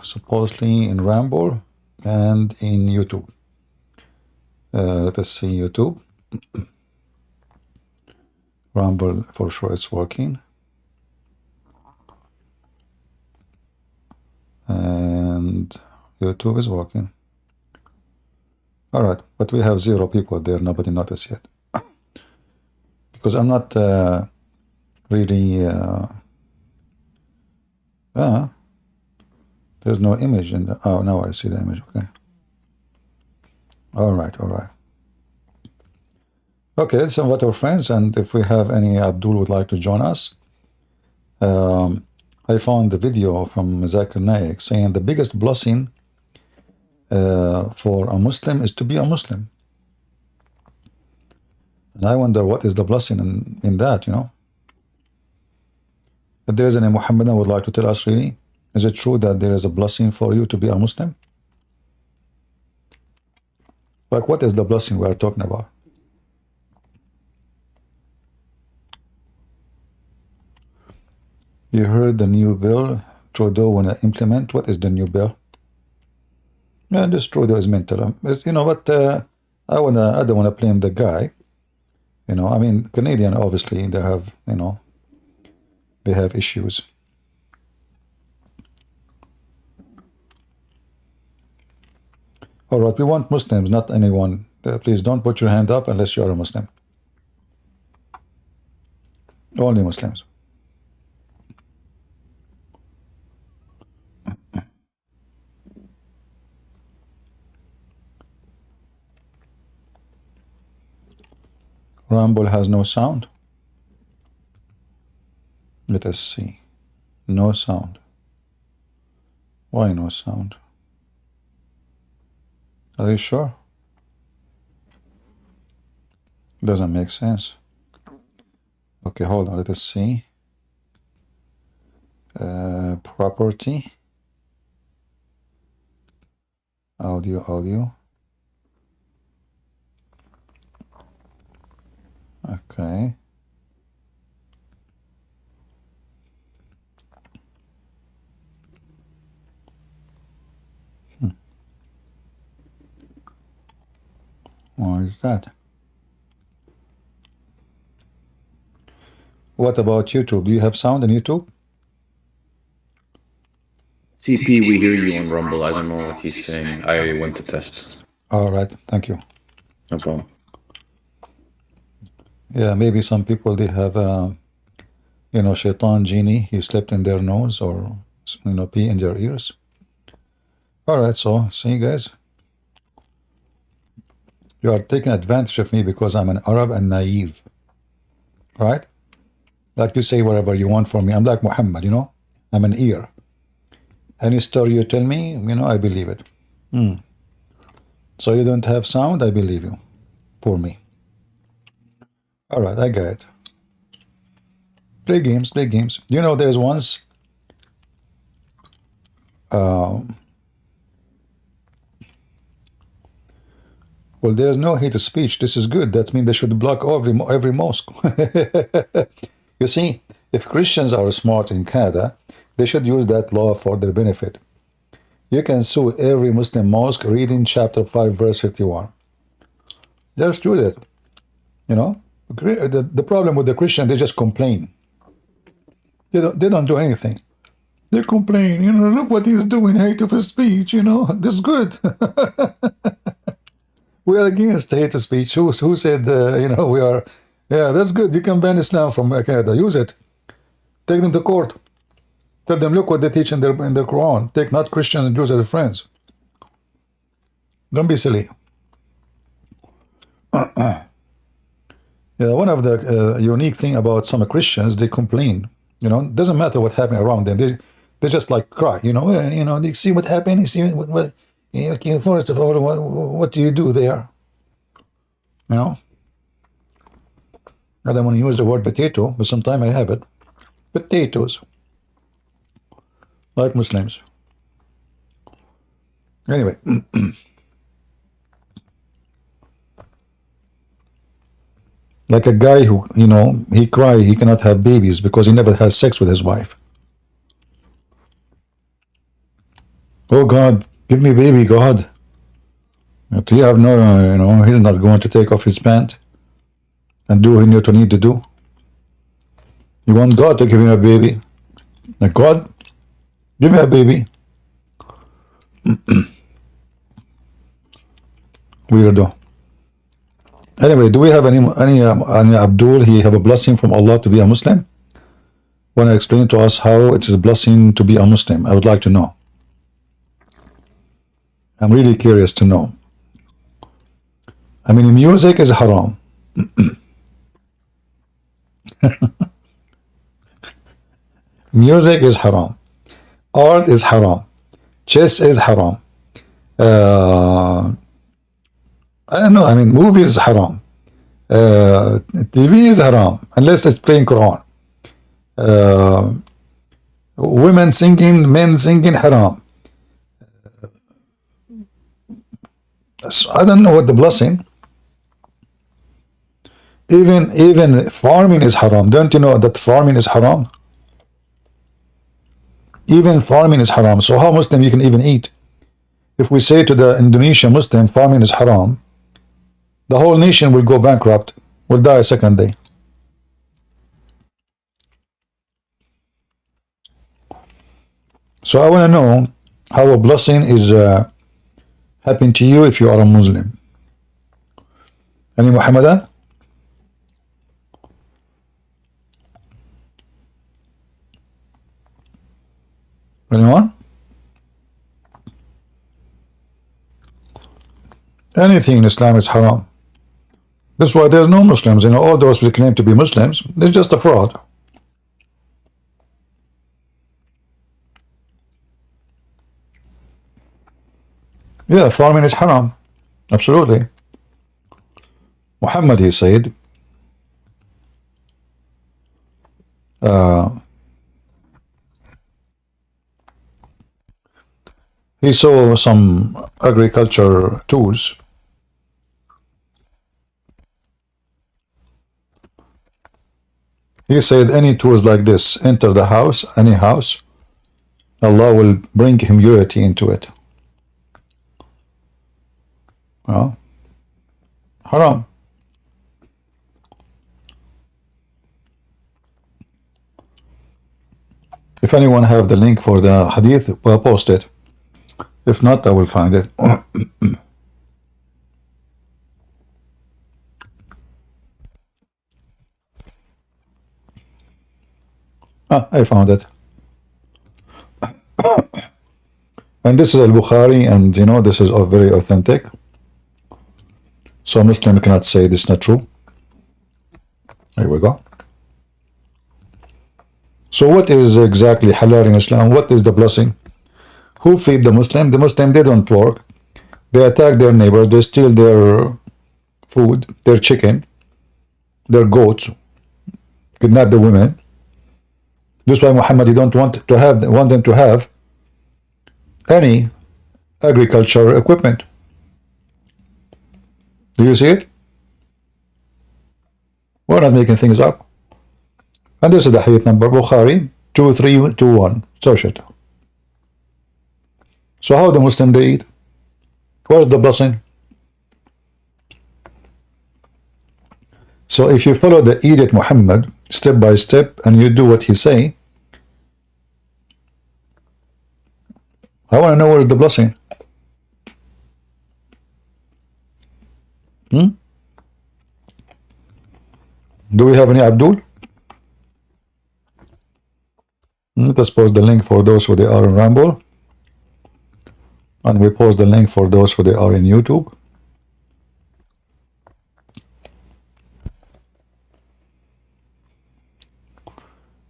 supposedly in Ramble and in YouTube. Let us see YouTube. Rumble for sure it's working. And YouTube is working. All right, but we have 0 people there. Nobody noticed yet. Because I'm not really... there's no image in the... Oh, now I see the image. Okay. All right, all right. Okay, let's invite our friends, and if we have any Abdul would like to join us. I found the video from Zakir Naik saying the biggest blessing for a Muslim is to be a Muslim. And I wonder what is the blessing in that, you know? If there is any Muhammadan would like to tell us really, is it true that there is a blessing for you to be a Muslim? Like what is the blessing we are talking about? You heard the new bill Trudeau want to implement. What is the new bill? Yeah, this Trudeau is mental. You know what? I don't want to blame the guy. You know, I mean, Canadian obviously they have, you know, they have issues. All right, we want Muslims, not anyone. Please don't put your hand up unless you are a Muslim. Only Muslims. Rumble has no sound. Let us see. No sound. Why no sound? Are you sure? Doesn't make sense. Okay, hold on. Let us see. Property. Audio. Okay. What is that? What about YouTube? Do you have sound on YouTube? CP, we hear you on Rumble. I don't know what he's saying. I went to test. All right, thank you. No problem. Yeah, maybe some people, they have, you know, shaitan genie. He slept in their nose or, you know, pee in their ears. All right, so see you guys. You are taking advantage of me because I'm an Arab and naive, right? Like you say whatever you want from me. I'm like Muhammad, you know? I'm an ear. Any story you tell me, you know, I believe it. So you don't have sound, I believe you. Poor me. All right, I got it. Play games, play games. You know, there's once... well, there's no hate speech. This is good. That means they should block every mosque. You see, if Christians are smart in Canada, they should use that law for their benefit. You can sue every Muslim mosque reading chapter 5, verse 51. Just do that. You know, the problem with the Christian, they just complain. They don't do anything. They complain, you know, look what he's doing, hate of speech, you know, this is good. We are against hate speech. Who said, you know, we are, yeah, that's good. You can ban Islam from Canada. Use it. Take them to court. Tell them, look what they teach in their Quran. Take not Christians and Jews as friends. Don't be silly. Yeah, one of the unique thing about some Christians, they complain. You know, it doesn't matter what happened around them. They just like cry. You know, they see what happened. You see what first of all, what do you do there? You know, I don't want to use the word potato, but sometimes I have it. Potatoes, like Muslims. Anyway, like a guy who, you know, he cry he cannot have babies because he never has sex with his wife. Oh God, give me baby, God. But you have no, he's not going to take off his pants and do what you need to do. You want God to give him a baby. Like, God, give me a baby. Weirdo. Anyway, do we have any Abdul? He have a blessing from Allah to be a Muslim? Want to explain to us how it is a blessing to be a Muslim? I would like to know. I'm really curious to know. I mean, music is haram. Music is haram. Art is haram. Chess is haram. I don't know. I mean, movies is haram. TV is haram unless it's playing Quran. Women singing, men singing, haram. So I don't know what the blessing. Even farming is haram. Don't you know that farming is haram? Even farming is haram. So how Muslim you can even eat? If we say to the Indonesian Muslim farming is haram, the whole nation will go bankrupt, will die a second day. So I want to know how a blessing is happen to you if you are a Muslim. Any Muhammadan? Anyone? Anything in Islam is haram. That's why there's no Muslims. All those who claim to be Muslims, they're just a fraud. Yeah, farming is haram. Absolutely. Muhammad, he said, he saw some agriculture tools. He said, any tools like this enter the house, any house, Allah will bring impurity into it. Well, haram. If anyone have the link for the hadith, well, post it. If not, I will find it. I found it. And this is al-Bukhari, and this is very authentic. So a Muslim cannot say this is not true. Here we go. So what is exactly halal in Islam? What is the blessing? Who feed the Muslim? The Muslim, they don't work. They attack their neighbors. They steal their food, their chicken, their goats, kidnap the women. This is why Muhammad, he don't want them to have any agriculture equipment. Do you see it? We're not making things up. And this is the hadith number, Bukhari 2321. Search it. So how the Muslim they eat? Where's the blessing? So if you follow the Edict Muhammad step by step and you do what he say, I want to know where's the blessing. Do we have any Abdul? Let us post the link for those who they are in Rumble. And we post the link for those who they are in YouTube.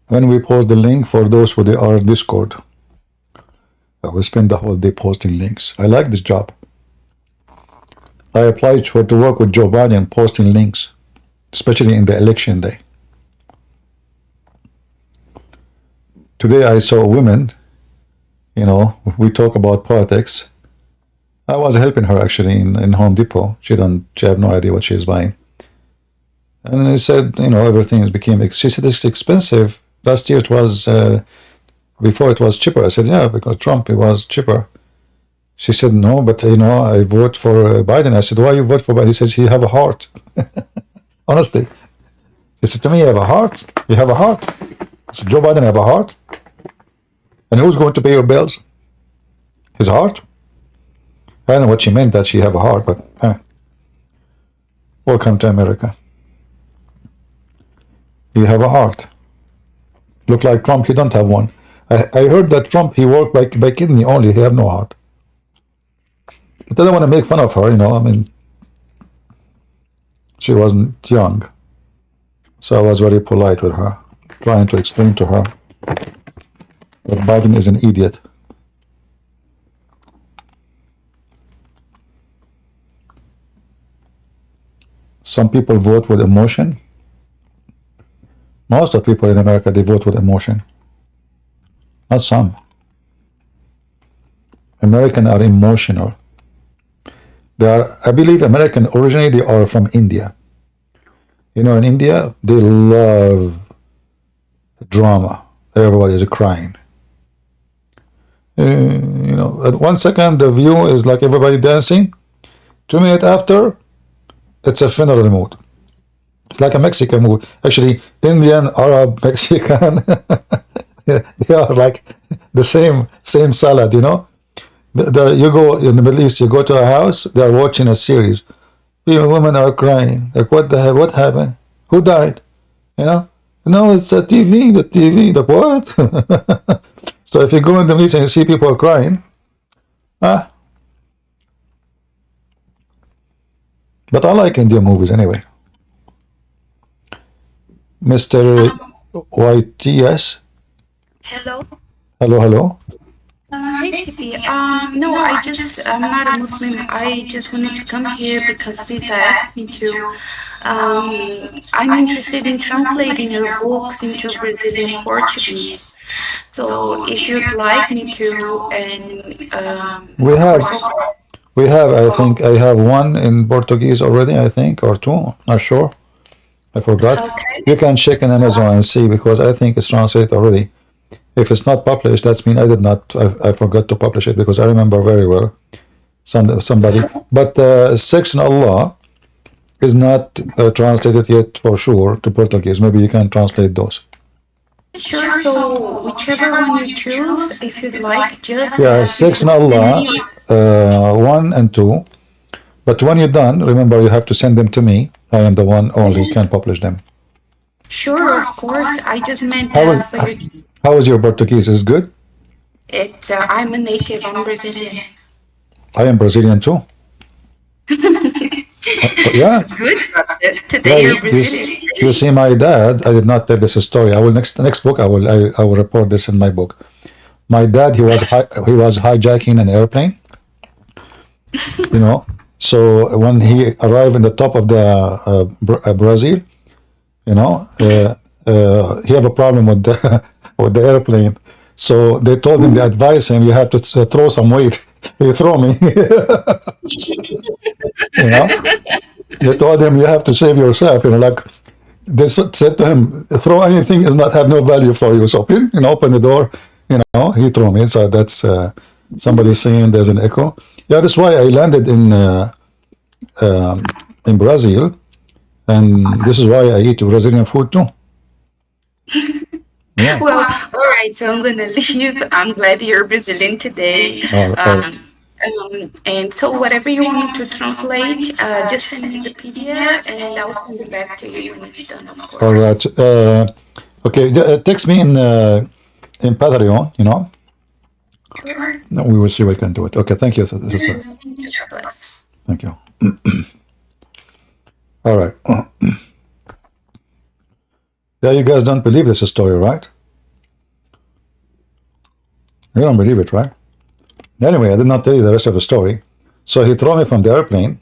And we post the link for those who they are in Discord. I will spend the whole day posting links. I like this job. I applied to work with Joe Biden posting links, especially in the election day. Today I saw a woman, we talk about politics. I was helping her actually in Home Depot. She have no idea what she is buying. And I said, everything became, she said, it's expensive. Last year it was, before it was cheaper. I said, yeah, because Trump, it was cheaper. She said, no, but I vote for Biden. I said, why you vote for Biden? He said, he have a heart. Honestly. He said to me, you have a heart? You have a heart? I said, Joe Biden have a heart? And who's going to pay your bills? His heart? I don't know what she meant that she have a heart, but welcome to America. You have a heart. Look like Trump, he don't have one. I heard that Trump, he worked by kidney only, he have no heart. But I don't want to make fun of her, I mean, she wasn't young. So I was very polite with her, trying to explain to her that Biden is an idiot. Some people vote with emotion. Most of the people in America, they vote with emotion. Not some. Americans are emotional. I believe American originally they are from India. In India, they love drama. Everybody is crying. At 1 second, the view is like everybody dancing. 2 minutes after, it's a funeral mood. It's like a Mexican mood. Actually, Indian, Arab, Mexican, they are like the same salad, You go in the Middle East, you go to a house, they are watching a series. Women are crying. Like, what the hell? What happened? Who died? No, it's the TV, the what? So if you go in the Middle East and you see people crying, but I like Indian movies anyway. Mr. YTS. Hello. Hello. Hi, CP. No, I'm not a Muslim. I just wanted to come here because Lisa asked me to. I'm interested in translating your books into Brazilian Portuguese. So if you'd like me to, and We of have, course, I think I have one in Portuguese already, I think, or two, not sure. I forgot. okay. You can check in Amazon and see because I think it's translated already. If it's not published, that's mean I forgot to publish it because I remember very well somebody. But Sex in Allah is not translated yet for sure to Portuguese. Maybe you can translate those. Sure. So whichever one you choose, if you'd like, just Yeah, Sex in send Allah, me. 1 and 2. But when you're done, remember you have to send them to me. I am the one only can publish them. Sure, of course. I just meant How is, for you. how is your Portuguese? Is it good? I'm a native. I'm Brazilian. I am Brazilian too. Yeah. Good. Yeah, Today you're Brazilian. you see, my dad. I did not tell this story. I will next book. I will report this in my book. My dad, he was hijacking an airplane. So when he arrived in the top of the Brazil, he have a problem with the with the airplane. So they told him, they advised him, you have to throw some weight. He throw me. They told him you have to save yourself. Like they said to him, throw anything is not have no value for you. So open the door. He threw me. So that's somebody saying there's an echo. Yeah, that's why I landed in Brazil, and this is why I eat Brazilian food too. Yeah. Well, all right. So I'm gonna leave. I'm glad you're Brazilian today. And so whatever you want me to translate, just send me the PDF, and I'll send it back to you when it's done. Of course. All right. Okay. Text me in Patreon. Sure. We will see if we can do it. Okay. Thank you. God bless. Thank you. All right. Yeah, you guys don't believe this story, right? You don't believe it, right? Anyway, I did not tell you the rest of the story. So he threw me from the airplane,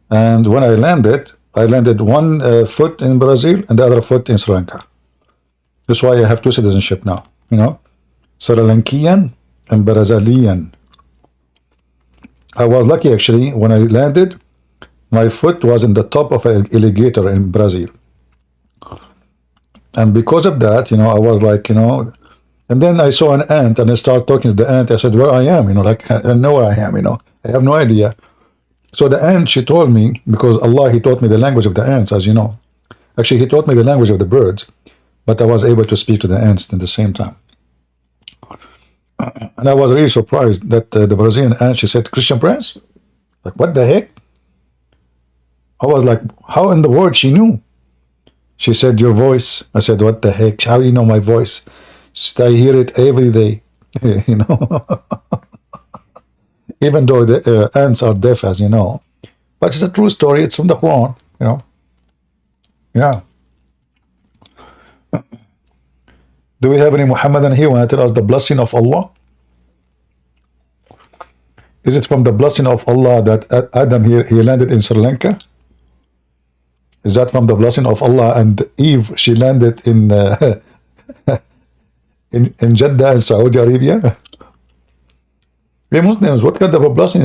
and when I landed one foot in Brazil and the other foot in Sri Lanka. That's why I have two citizenship now. Sri Lankan and Brazilian. I was lucky actually. When I landed, my foot was in the top of an alligator in Brazil. And because of that, I was like, And then I saw an ant, and I started talking to the ant. I said, where I am, like I know where I am, I have no idea. So the ant, she told me, because Allah, He taught me the language of the ants, as you know. Actually, He taught me the language of the birds, but I was able to speak to the ants at the same time. And I was really surprised that the Brazilian ant, she said, Christian Prince? Like, what the heck? I was like, how in the world she knew? She said, your voice. I said, what the heck? How do you know my voice? She said, I hear it every day. Even though the ants are deaf, as you know. But it's a true story. It's from the Quran, Yeah. Do we have any Muhammadan here want to tell us the blessing of Allah? Is it from the blessing of Allah that Adam here, he landed in Sri Lanka? Is that from the blessing of Allah and Eve, she landed in in Jeddah and Saudi Arabia? Hey Muslims, what kind of a blessing?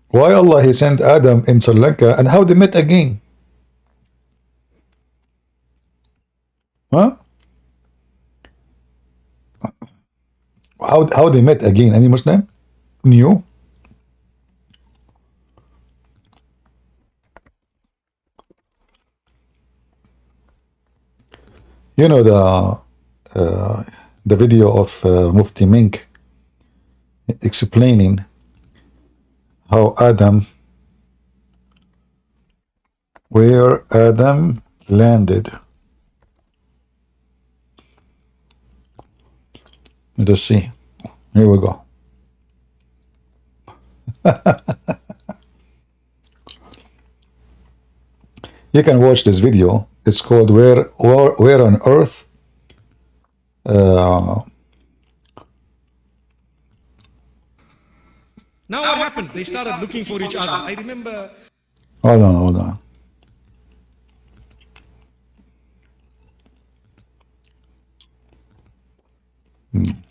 Why Allah He sent Adam in Sri Lanka and how they met again? Huh? How they met again? Any Muslim knew? You know the video of Mufti Mink explaining how where Adam landed. Let us see. Here we go. You can watch this video. It's called Where on Earth Now what happened? They started looking for each other. I remember. Hold on.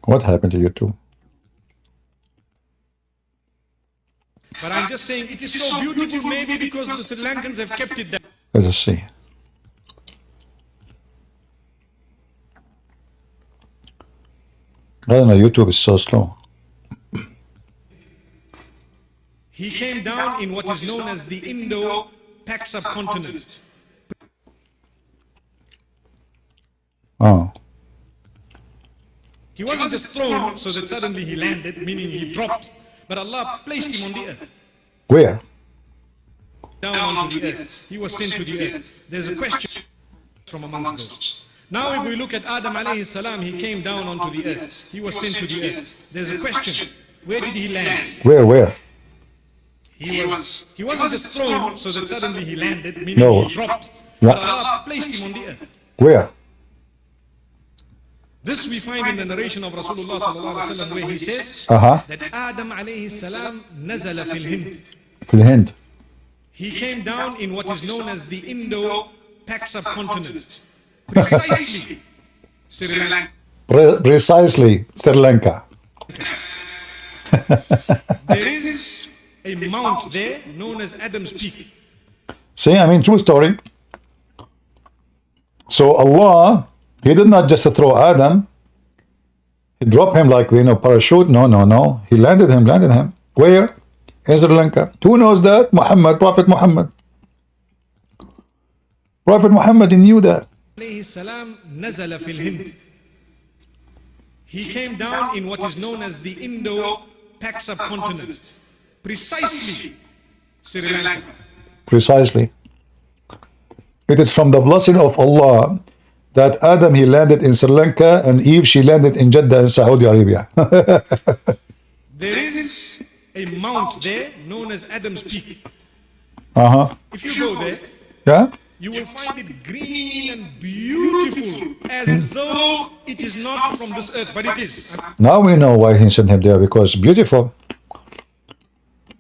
What happened to you two? But I'm just saying it is so beautiful, maybe because the Sri Lankans have kept it there. Let us see. I don't know, YouTube is so slow. He came down in what is known as the Indo-Pak subcontinent. Oh. He wasn't just thrown so that suddenly he landed, meaning he dropped, but Allah placed him on the earth. Where? Down onto the earth. He was sent to the earth. There's a question from amongst those. Now if we look at Adam alayhi salam, he came down onto the earth. He was sent to the earth. There's a question. Where did he land? Where? He wasn't just thrown so that suddenly he landed, meaning he dropped. But Allah placed him on the earth. Where? This we find in the narration of Rasulullah sallallahu alaihi wasallam where he says that Adam alayhi salam nazala fil Hind. Fil Hind. He came down in what is known as the Indo-Pak subcontinent. Precisely Sri Lanka. Precisely Sri Lanka. There is a mount there known as Adam's Peak. See, true story. So Allah, He did not just throw Adam. He dropped him like, parachute. No. He landed him. Where? In Sri Lanka. Who knows that? Muhammad, Prophet Muhammad. Prophet Muhammad, he knew that. Alayhi salam nazala fil Hind. He came down in what is known as the Indo-Pak subcontinent. Precisely Sri Lanka. Precisely. It is from the blessing of Allah that Adam, he landed in Sri Lanka, and Eve, she landed in Jeddah in Saudi Arabia. There is a mount there known as Adam's Peak. If you go there, you will find it green and beautiful, as though it is not from this earth, but it is. Now we know why He sent him there, because it's beautiful.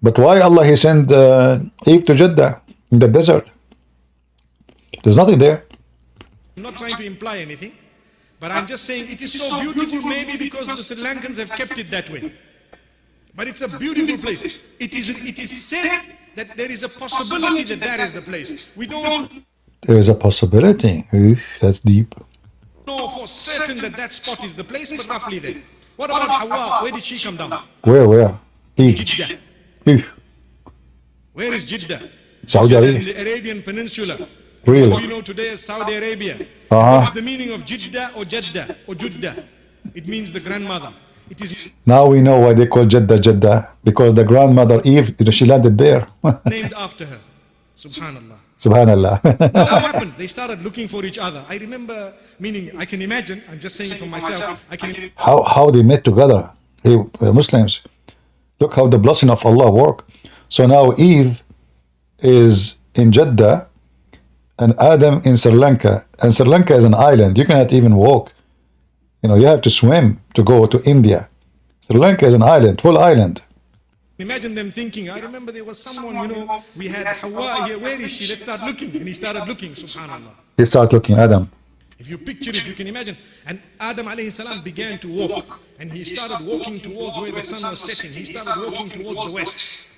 But why Allah, He sent Eve to Jeddah in the desert? There's nothing there. I'm not trying to imply anything, but I'm just saying it is so beautiful, maybe because the Sri Lankans have kept it that way. But it's a beautiful place. It is said that there is a possibility that is the place. We don't There is a possibility. That's deep. know for for certain that that spot is the place, but roughly there. What about Hawa? Where did she come down? Where? Jeddah. Eef. Where is Jeddah? Saudi Jeddah Arabia. is in the Arabian Peninsula. Really? What we know today as Saudi Arabia. Uh-huh. What is the meaning of Jeddah or Jeddah or Juddah? It means the grandmother. It is Now we know why they call Jeddah, because the grandmother Eve, she landed there. named after her. Subhanallah. Subhanallah. What happened? They started looking for each other. I remember, meaning I can imagine, I'm just saying for myself, I can how they met together, Muslims. Look how the blessing of Allah work. So now Eve is in Jeddah and Adam in Sri Lanka. And Sri Lanka is an island. You cannot even walk. You know, you have to swim to go to India. Sri Lanka is an island, full island. imagine them thinking, I remember there was someone, we had Hawa here, where is she? Let's start looking. And he started looking, subhanallah. They start looking, Adam. If you picture it, you can imagine. And Adam alayhi salam began to walk. And he started walking towards where the sun was setting. He started walking towards the west.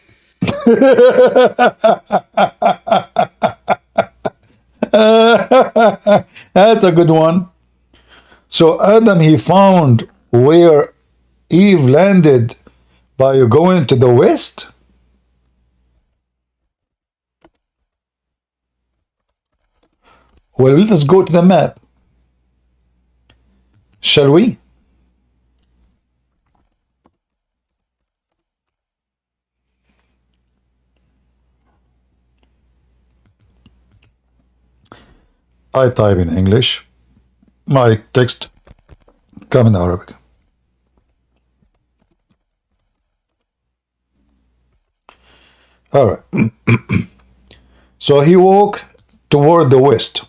That's a good one. So Adam, he found where Eve landed by going to the west. Well, let us go to the map. Shall we? I type in English. My text come in Arabic. All right. So he walked toward the west.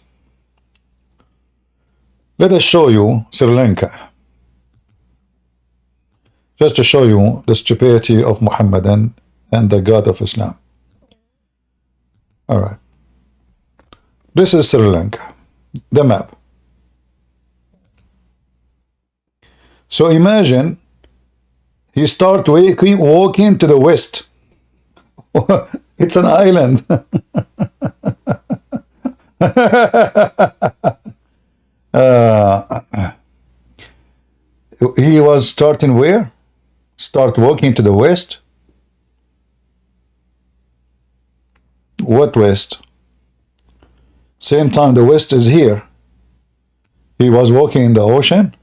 Let us show you Sri Lanka. Just to show you the stupidity of Muhammadan and the God of Islam. All right. This is Sri Lanka, the map. So imagine he start walking to the west. It's an island. He was starting where? Start walking to the west. What west? Same time the west is here. He was walking in the ocean.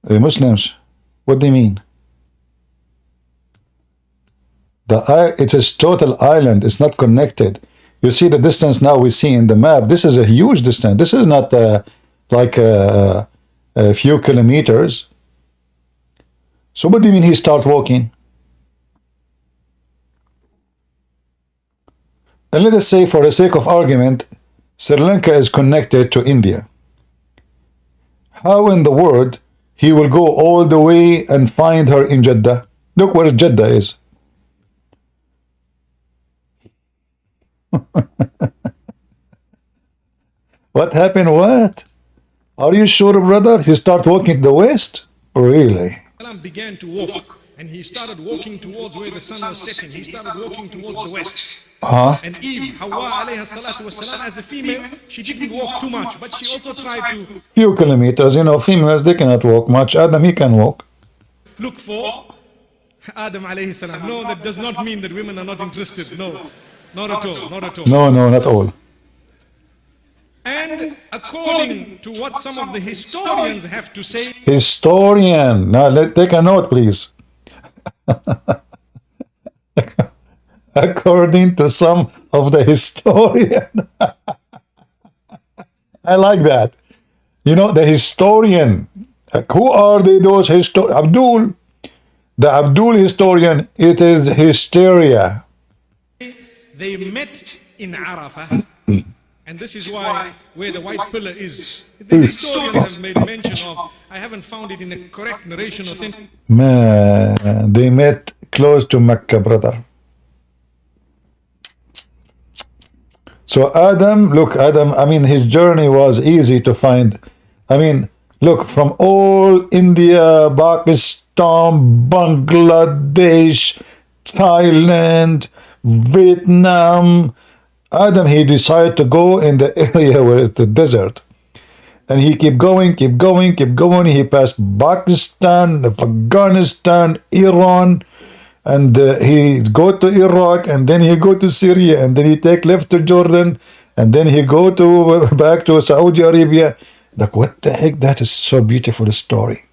Hey, Muslims, what do you mean? It is total island. It's not connected. You see the distance now we see in the map. This is a huge distance. This is not like a few kilometers. So what do you mean he start walking? And let us say, for the sake of argument, Sri Lanka is connected to India. How in the world he will go all the way and find her in Jeddah? Look where Jeddah is. What happened? What? Are you sure, brother? He start walking to the west? Really? Salam began to walk. And he started walking towards where the sun was setting. He started walking towards the west. And Eve, Hawa alayha salatu wasalam, as a female, she didn't walk too much, but she also tried to few kilometers. You know, females, they cannot walk much. Adam, he can walk. Look for Adam alayhi salam. No, that does not mean that women are not interested. No, not at all, not at all. No, not all. And according to what some of the historians have to say, historian. Now, take a note, please. According to some of the historian. I like that. You know, the historian. Who are they, those Abdul? The Abdul historian, it is hysteria. They met in Arafah. And this is why, where the white pillar is, the historians have made mention of. I haven't found it in a correct narration authentic. Man, they met close to Mecca, brother. So Adam, look, Adam, I mean, his journey was easy to find. I mean, look, from all India, Pakistan, Bangladesh, Thailand, Vietnam, Adam, he decided to go in the area where it's the desert. And he keep going, keep going, keep going. He passed Pakistan, Afghanistan, Iran, and he go to Iraq, and then he go to Syria, and then he take left to Jordan, and then he go to back to Saudi Arabia. Like, what the heck? That is so beautiful story.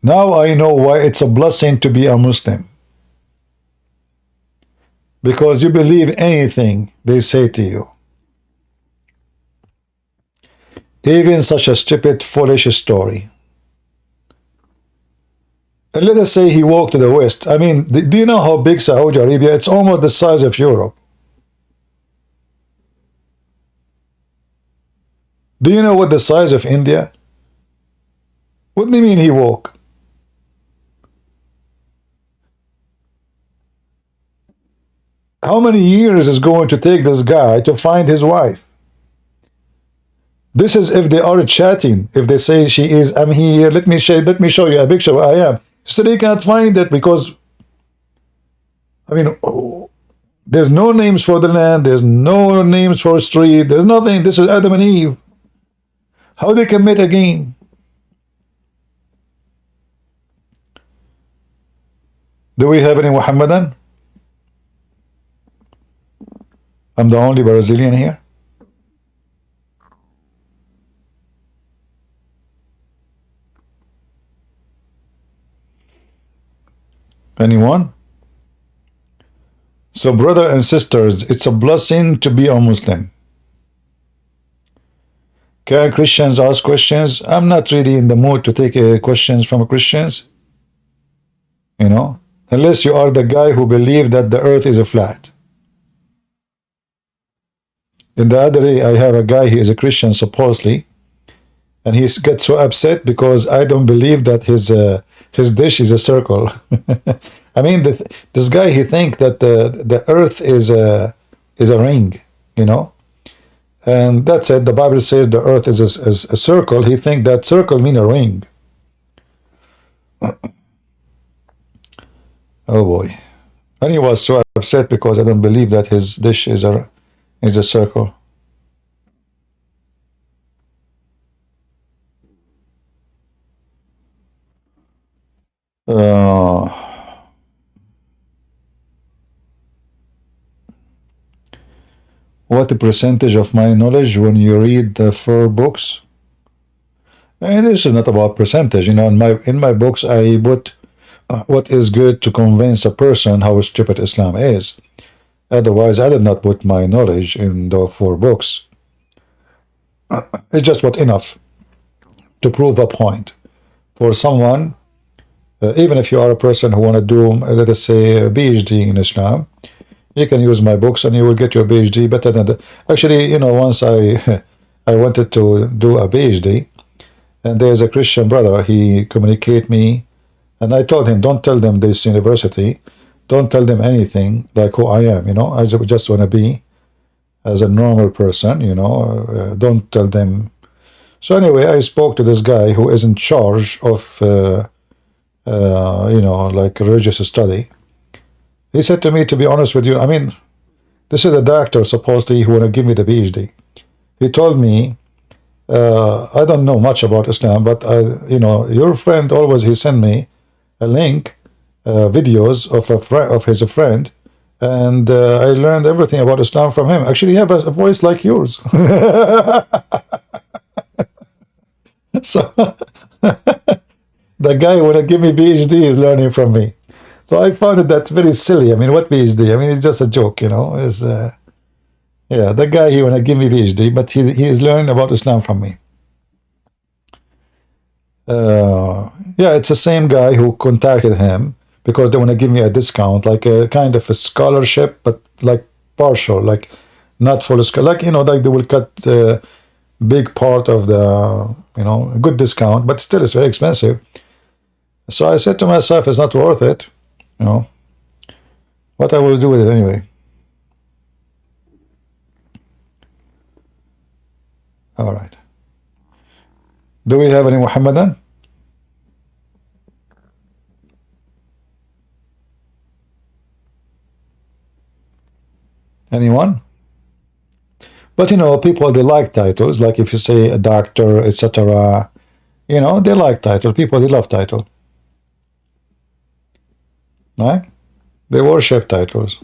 Now I know why it's a blessing to be a Muslim. Because you believe anything they say to you. Even such a stupid, foolish story. And let us say he walked to the west. I mean, do you know how big Saudi Arabia? It's almost the size of Europe. Do you know what the size of India? What do you mean he walked? How many years is going to take this guy to find his wife? This is if they are chatting. If they say she is, I'm here. Let me show you a picture where I am. Still, he can't find it because, I mean, there's no names for the land. There's no names for a street. There's nothing. This is Adam and Eve. How they can meet again? Do we have any Muhammadan? I'm the only Brazilian here. Anyone? So, brother and sisters, it's a blessing to be a Muslim. Can Christians ask questions? I'm not really in the mood to take questions from Christians. You know, unless you are the guy who believes that the earth is a flat. In the other day, I have a guy, he is a Christian supposedly, and he gets so upset because I don't believe that his dish is a circle. I mean, this guy, he think that the earth is a ring, you know, and that's it. The Bible says the earth is a circle. He think that circle mean a ring. Oh boy, and he was so upset because I don't believe that his dish is a circle. What the percentage of my knowledge when you read the 4 books? And this is not about percentage. You know, in my books I put what is good to convince a person how stupid Islam is. Otherwise, I did not put my knowledge in the 4 books. It's just what enough to prove a point for someone. Even if you are a person who want to do, let us say, a PhD in Islam, you can use my books and you will get your PhD better than the... Actually, you know, once I wanted to do a PhD, and there's a Christian brother, he communicate me, and I told him, don't tell them this university, don't tell them anything like who I am, you know, I just want to be as a normal person, you know, don't tell them. So anyway, I spoke to this guy who is in charge of, you know, like religious study. He said to me, to be honest with you, I mean, this is a doctor supposedly who want to give me the PhD. He told me, I don't know much about Islam, but you know, your friend always, he sent me a link, videos of his friend, and I learned everything about Islam from him. Actually, he has a voice like yours. So the guy who want to give me PhD is learning from me. So I found that very silly. I mean, what PhD? I mean, it's just a joke, you know. It's, yeah, the guy, he want to give me PhD, but he is learning about Islam from me. Yeah, it's the same guy who contacted him because they want to give me a discount, like a kind of a scholarship, but like partial, like not full scholarship. Like, you know, like they will cut a big part of the, you know, a good discount, but still it's very expensive. So I said to myself, it's not worth it. You know, what I will do with it anyway. All right. Do we have any Muhammadan? Anyone? But you know, people, they like titles. Like if you say a doctor, etc. You know, they like title. People, they love title. Right? They worship titles.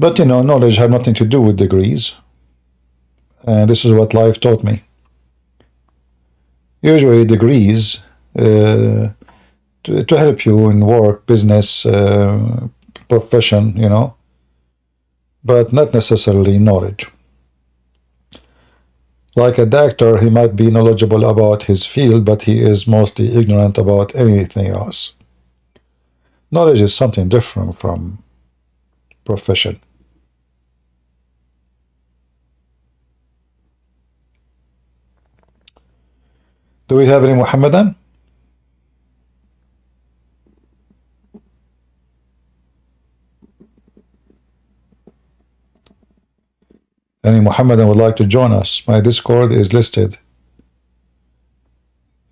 But you know, knowledge had nothing to do with degrees. And this is what life taught me. Usually degrees to help you in work, business, profession, you know, but not necessarily knowledge. Like a doctor, he might be knowledgeable about his field, but he is mostly ignorant about anything else. Knowledge is something different from profession. Do we have any Muhammadan? Any Muhammadan would like to join us? My Discord is listed.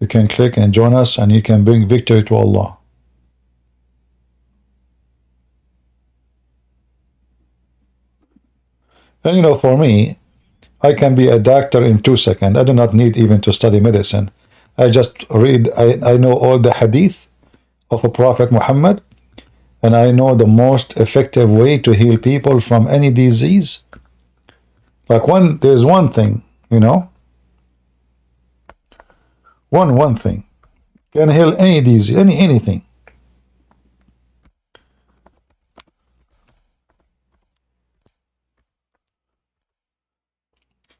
You can click and join us, and you can bring victory to Allah. And you know, for me, I can be a doctor in 2 seconds. I do not need even to study medicine. I just read, I know all the hadith of a Prophet Muhammad, and I know the most effective way to heal people from any disease. Like there's one thing, you know, one thing can heal any disease, anything.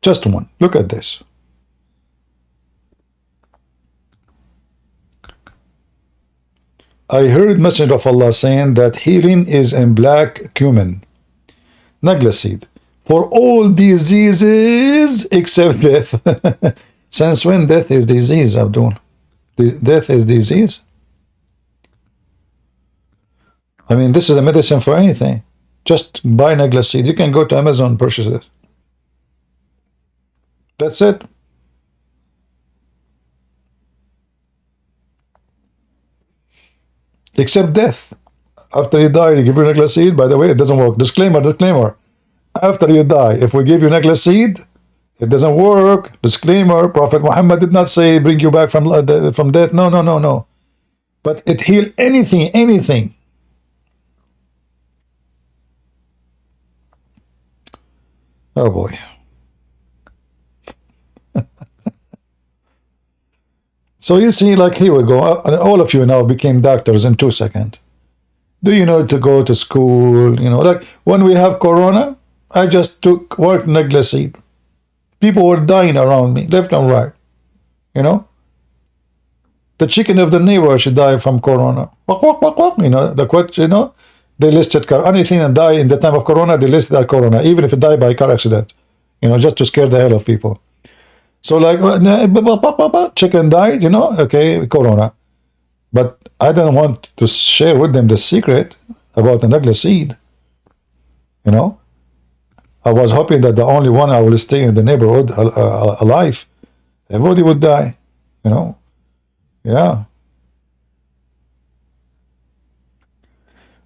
Just one. Look at this. I heard Messenger of Allah saying that healing is in black cumin, nagla seed, for all diseases except death. Since when death is disease, Abdul? Death is disease? I mean, this is a medicine for anything. Just buy nagla seed. You can go to Amazon and purchase it. That's it. Except death. After you die, you give you nagla seed. By the way, it doesn't work. Disclaimer. After you die, if we give you nagla seed, it doesn't work. Disclaimer. Prophet Muhammad did not say bring you back from death. No. But it heals anything. Oh boy. So you see, like, here we go. All of you now became doctors in 2 seconds. Do you know to go to school? You know, like when we have Corona, I just work nagla seed. People were dying around me, left and right. You know, the chicken of the neighbor should die from Corona. You know, they listed anything that die in the time of Corona. They listed that Corona, even if it died by car accident. You know, just to scare the hell of people. So like chicken died, you know, okay, Corona. But I didn't want to share with them the secret about the nagla seed. You know, I was hoping that the only one I will stay in the neighborhood alive. Everybody would die, you know. Yeah.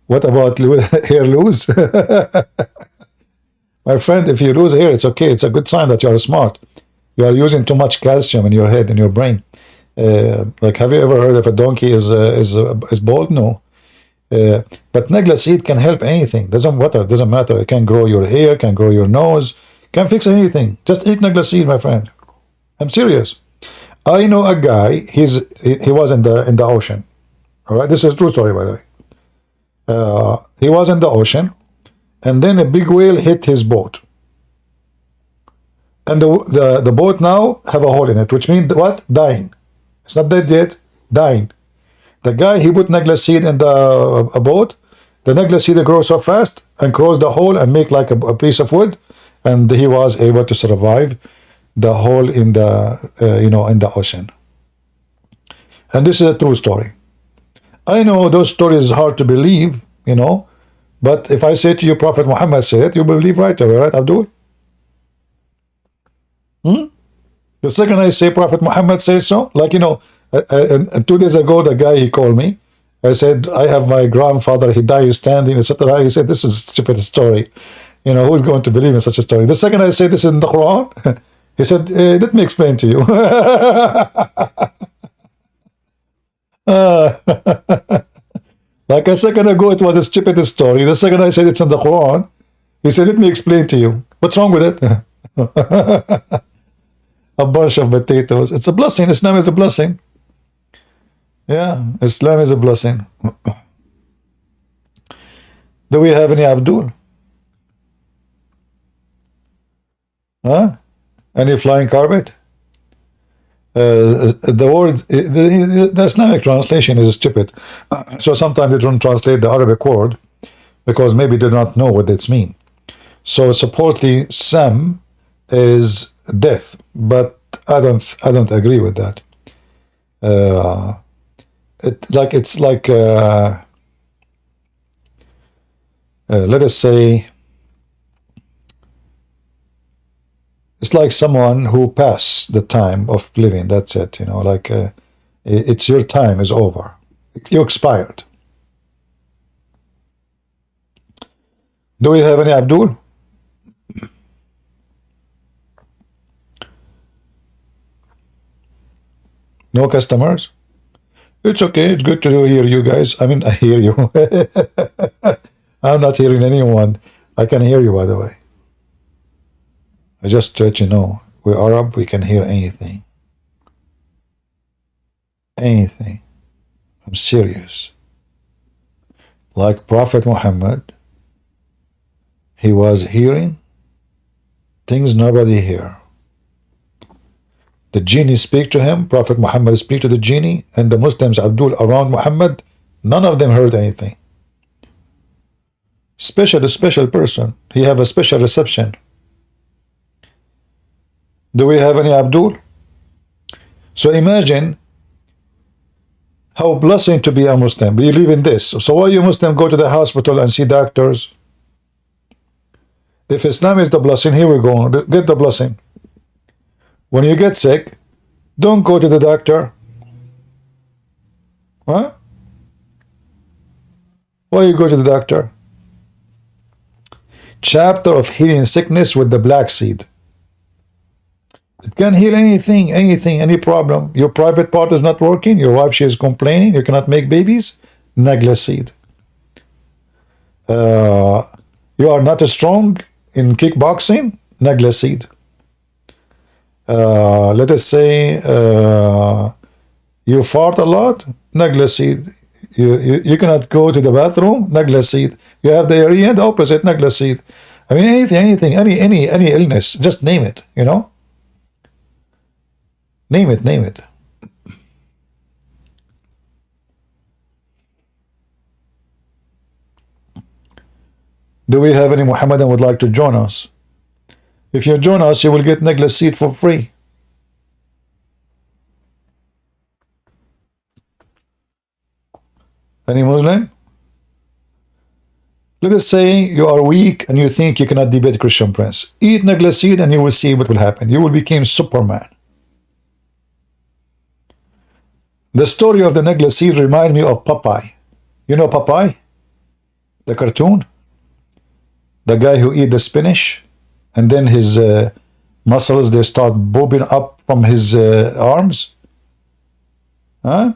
What about hair lose? My friend, if you lose hair, it's okay. It's a good sign that you are smart. You are using too much calcium in your head, in your brain. Like, have you ever heard of a donkey is bald? No. But nagla seed can help anything. Doesn't matter. It can grow your hair, can grow your nose, can fix anything. Just eat nagla seed, my friend. I'm serious. I know a guy. He was in the ocean. All right, this is a true story, by the way. He was in the ocean, and then a big whale hit his boat. And the boat now have a hole in it, which means what? Dying. It's not dead yet, dying. The guy, he put nagla seed in a boat. The nagla seed grows so fast and close the hole and make like a piece of wood, and he was able to survive the hole in the in the ocean. And this is a true story. I know those stories are hard to believe, you know, but if I say to you, Prophet Muhammad said it, you believe right away, right, Abdul? The second I say Prophet Muhammad says so, like, 2 days ago, the guy, he called me. I said, I have my grandfather, he died standing, etc. He said, this is a stupid story. Who's going to believe in such a story? The second I say this is in the Quran, he said, let me explain to you. Like a second ago, it was a stupid story. The second I said it's in the Quran, he said, let me explain to you. What's wrong with it? A bunch of potatoes. It's a blessing. Islam is a blessing. Yeah, Islam is a blessing. Do we have any Abdul? Huh? Any flying carpet? The word, the Islamic translation is stupid. So sometimes they don't translate the Arabic word because maybe they don't know what it's mean. So supposedly Sam is death, but I don't agree with that. It's like let us say it's like someone who passed the time of living. That's it. Like it's your time is over. You expired. Do we have any Abdul? No customers? It's okay. It's good to hear you guys. I mean, I hear you. I'm not hearing anyone. I can hear you, by the way. I just let you know. We're Arab. We can hear anything. Anything. I'm serious. Like Prophet Muhammad, he was hearing things nobody hear. The genie speak to him, Prophet Muhammad speak to the genie, and the Muslims Abdul around Muhammad, none of them heard anything. Special person. He have a special reception. Do we have any Abdul? So imagine how blessing to be a Muslim. We live in this. So why you Muslim go to the hospital and see doctors? If Islam is the blessing, here we go. Get the blessing. When you get sick, don't go to the doctor. Huh? Why you go to the doctor? Chapter of healing sickness with the black seed. It can heal anything, any problem. Your private part is not working. Your wife, she is complaining. You cannot make babies. Nagla seed. You are not strong in kickboxing. Nagla seed. Let us say you fart a lot, Nagla seed. You cannot go to the bathroom, Nagla seed. You have the area, the opposite, Nagla seed. I mean, anything, any illness, just name it, Name it. Do we have any Muhammadan would like to join us? If you join us, you will get Nagla seed for free. Any Muslim? Let us say you are weak and you think you cannot debate Christian Prince. Eat Nagla seed and you will see what will happen. You will become Superman. The story of the Nagla seed reminds me of Popeye. You know Popeye? The cartoon? The guy who eat the spinach? And then his muscles, they start bobbing up from his arms. Huh?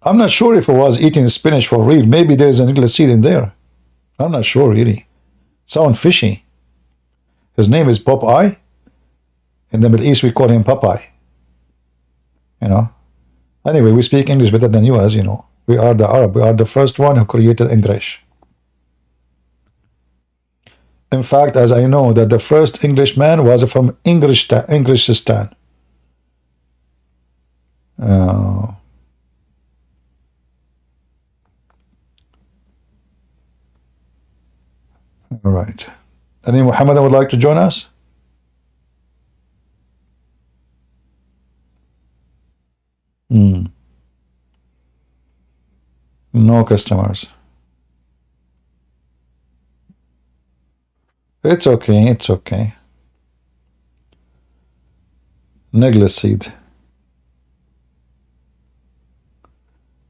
I'm not sure if he was eating spinach for real. Maybe there's a Nagla seed in there. I'm not sure, really. Sound fishy. His name is Popeye. In the Middle East, we call him Popeye. Anyway, we speak English better than you, as you know. We are the Arab. We are the first one who created English. In fact, as I know, that the first Englishman was from Englishistan. All right. Any Muhammadan would like to join us? No customers. It's okay. Negla seed.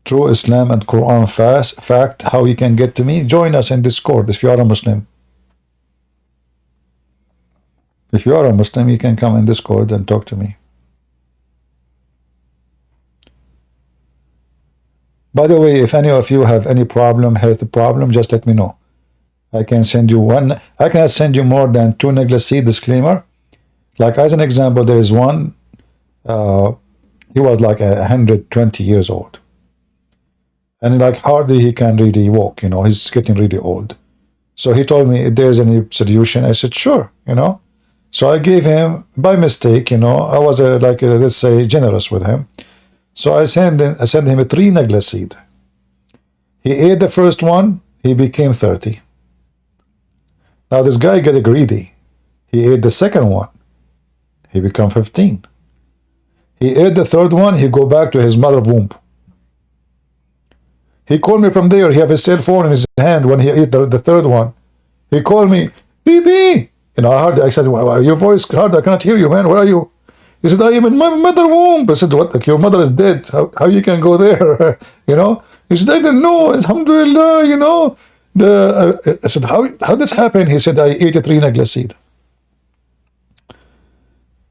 True Islam and Quran fact, how you can get to me? Join us in Discord if you are a Muslim. If you are a Muslim, you can come in Discord and talk to me. By the way, if any of you have any problem, health problem, just let me know. I can send you one. I cannot send you more than 2 Negla seed, disclaimer. Like as an example, there is one. He was like 120 years old. And like hardly he can really walk, you know, he's getting really old. So he told me if there's any solution. I said, sure, you know. So I gave him, by mistake, you know, I was let's say, generous with him. So I sent him a 3 Negla seed. He ate the first one, he became 30. Now this guy got greedy. He ate the second one, he became 15. He ate the third one, he go back to his mother womb. He called me from there. He have his cell phone in his hand when he ate the third one. He called me, BB. You know, I said, well, your voice hard. I cannot hear you, man. Where are you? He said, I am in my mother womb. I said, what? Like, your mother is dead. How you can go there? You know? He said, I didn't know. Alhamdulillah, you know. I said, how this happened? He said, I ate a 3 Negla seed.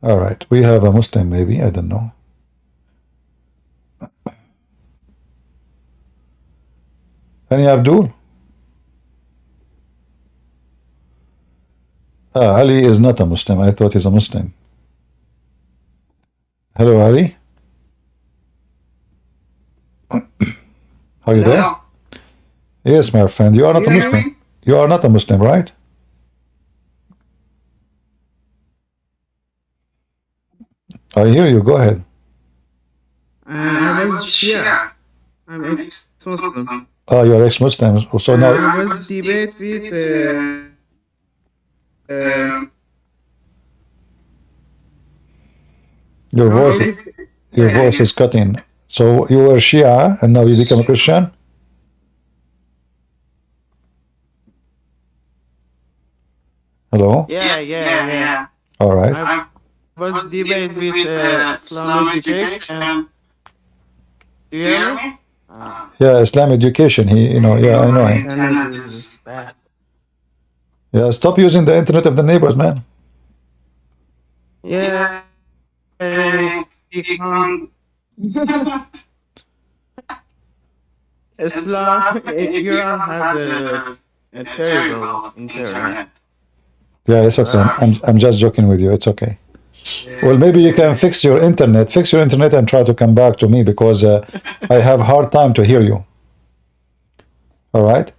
All right. We have a Muslim, maybe. I don't know. Any Abdul? Ali is not a Muslim. I thought he's a Muslim. Hello, Ali. Are you there? Yes, my friend. You are not a Muslim. You are not a Muslim, right? I hear you. Go ahead. I'm ex-Shia. I'm ex-Muslim. Oh, you're ex-Muslim. So now I was debate with your voice is cutting. So you were Shia and now you become a Christian? Hello? yeah. All right. I was debate with Islam education. Do you hear me? Yeah, Islam education. He, you know, yeah, I know him. Internet is bad. Yeah, stop using the internet of the neighbors, man. Yeah. Islam, Iran has a terrible internet. Yeah, it's okay. I'm just joking with you. It's okay. Well, maybe you can fix your internet. Fix your internet and try to come back to me because I have hard time to hear you. All right?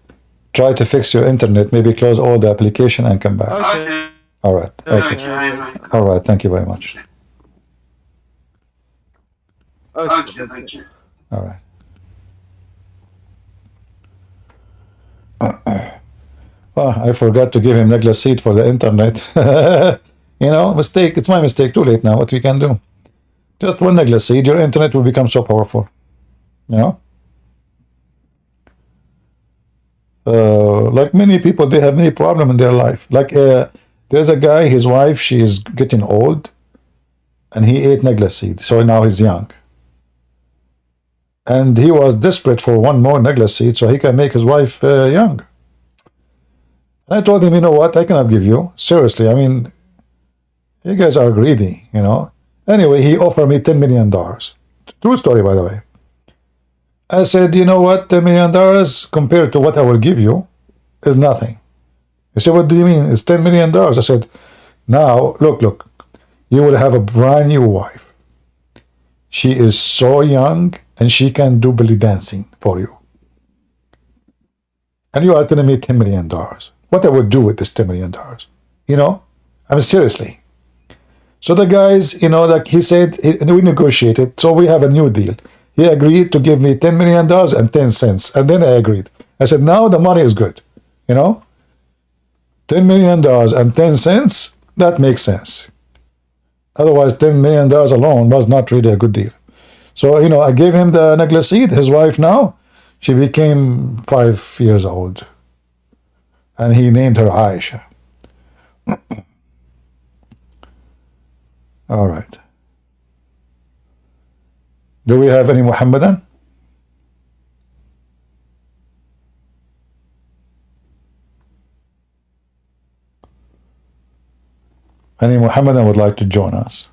Try to fix your internet. Maybe close all the application and come back. Okay. All right. Okay. All right. Thank you very much. Okay. All right. Oh, I forgot to give him Negla seed for the internet. You know, mistake. It's my mistake. Too late now. What we can do? Just one Negla seed, your internet will become so powerful. You know? Like many people, they have many problems in their life. Like there's a guy, his wife, she is getting old, and he ate Negla seed. So now he's young. And he was desperate for one more Negla seed so he can make his wife young. And I told him, you know what, I cannot give you. Seriously, I mean, you guys are greedy, you know. Anyway, he offered me $10 million. True story, by the way. I said, you know what, $10 million compared to what I will give you is nothing. He said, what do you mean? It's $10 million. I said, now, look, you will have a brand new wife. She is so young and she can do belly dancing for you. And you are telling me $10 million. What I would do with this $10 million? You know? I mean, seriously. So the guys, you know, like he said, we negotiated, so we have a new deal. He agreed to give me $10 million and 10 cents. And then I agreed. I said, now the money is good. You know? $10 million and 10 cents, that makes sense. Otherwise, $10 million alone was not really a good deal. So, you know, I gave him the Negla seed. His wife now, she became 5 years old. And he named her Aisha. All right. Do we have any Muhammadan? Any Muhammadan would like to join us?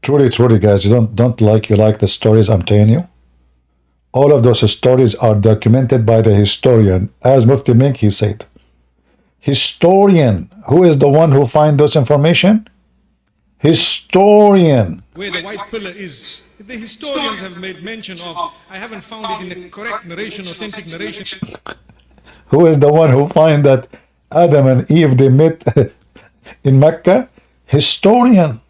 Truly, guys, you don't like the stories I'm telling you. All of those stories are documented by the historian, as Mufti Menki said. Historian, who is the one who find those information? Historian. Where the white pillar is. The historians have made mention of. I haven't found it in a correct narration, authentic narration. Who is the one who find that Adam and Eve, they met in Mecca? Historian.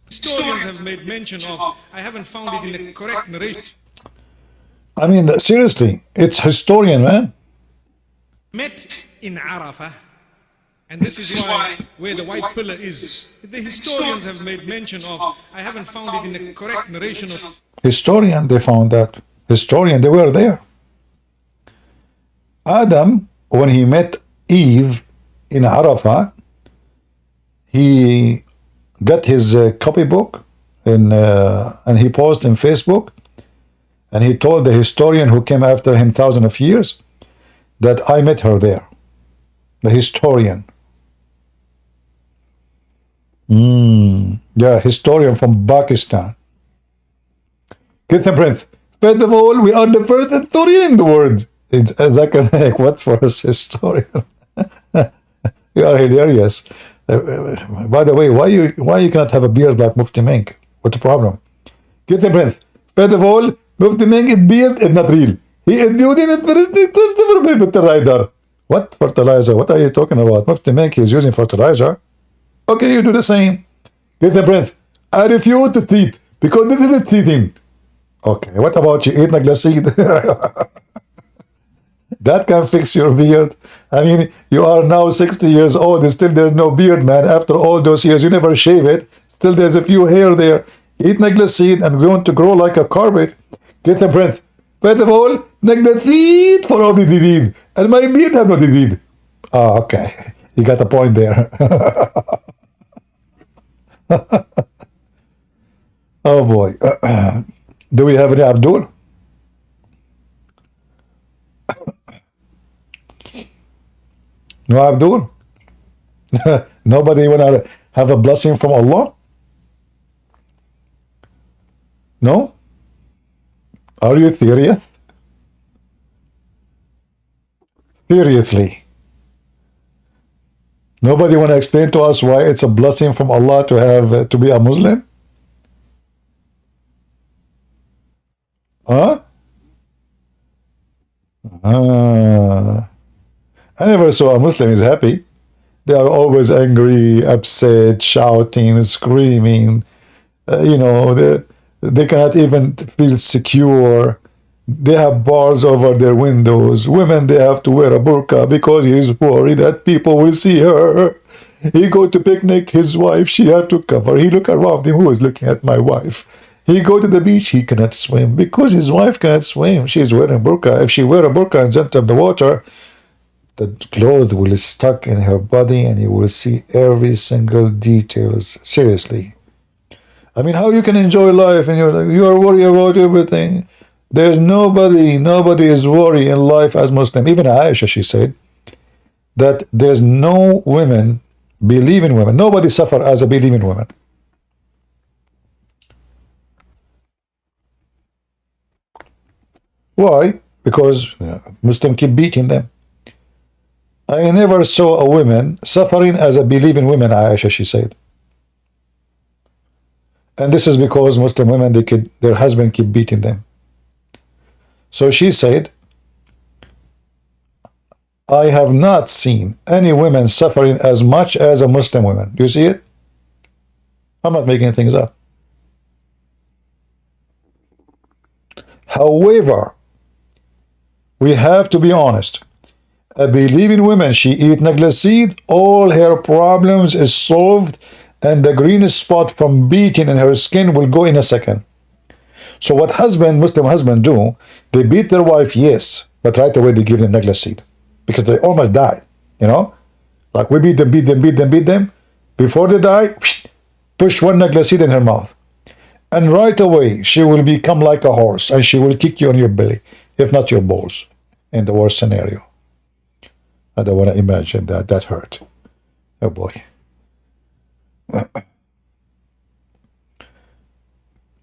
Historians have made mention of. I haven't found it in a correct narration. I mean, seriously, it's historian, man. Met in Arafah. And this is why, where the white pillar is. The historians have made mention of. I haven't found it in a correct narration of. Historian, they found that. Historian, they were there. Adam, when he met Eve in Arafah, he got his copybook and he posted in Facebook, and he told the historian who came after him thousands of years that I met her there. The historian. Yeah, historian from Pakistan. Get the breath. First of all, we are the first historian in the world. It's Zakir Naik, what for us historian? You are hilarious. By the way, why you cannot have a beard like Mufti Menk? What's the problem? Get the breath. First of all, Mufti Menk's beard is not real. He is using it for fertilizer. What fertilizer? What are you talking about? Mufti Menk is using fertilizer. Okay, you do the same. Get the breath. I refuse to eat because this is cheating. Okay, what about you eat Naglaseed? That can fix your beard. I mean, you are now 60 years old and still there's no beard, man. After all those years, you never shave it. Still there's a few hair there. Eat Naglaseed and going to grow like a carpet. Get the breath. First of all, Naglaseed for all the disease. And my beard have no disease. Ah, okay. You got a point there. Oh boy. Do we have any Abdul? No Abdul? Nobody wanna have a blessing from Allah? No? Are you serious? Seriously? Nobody wanna explain to us why it's a blessing from Allah to have to be a Muslim? Huh? I never saw a Muslim is happy. They are always angry, upset, shouting, screaming. They cannot even feel secure. They have bars over their windows. Women, they have to wear a burqa because he is worried that people will see her. He go to picnic, his wife, she have to cover. He look around him, who is looking at my wife? He go to the beach, he cannot swim because his wife cannot swim. She is wearing burqa. If she wear a burqa and jump in the water, the clothes will stuck in her body and you will see every single details. Seriously. I mean, how you can enjoy life and you are worried about everything. There's nobody is worried in life as Muslim. Even Aisha, she said that there's no women, believing women. Nobody suffer as a believing woman. Why? Because Muslims keep beating them. I never saw a woman suffering as a believing woman, Aisha, she said. And this is because Muslim women, their husband keep beating them. So she said, I have not seen any women suffering as much as a Muslim woman. Do you see it? I'm not making things up. However, we have to be honest. A believing woman, she eat Naglaseed, all her problems is solved, and the green spot from beating in her skin will go in a second. So what Muslim husband do, they beat their wife, yes, but right away they give them Naglaseed because they almost die, Like we beat them, Before they die, push one necklace seed in her mouth. And right away, she will become like a horse and she will kick you on your belly, if not your balls, in the worst scenario. I don't want to imagine that. That hurt. Oh boy.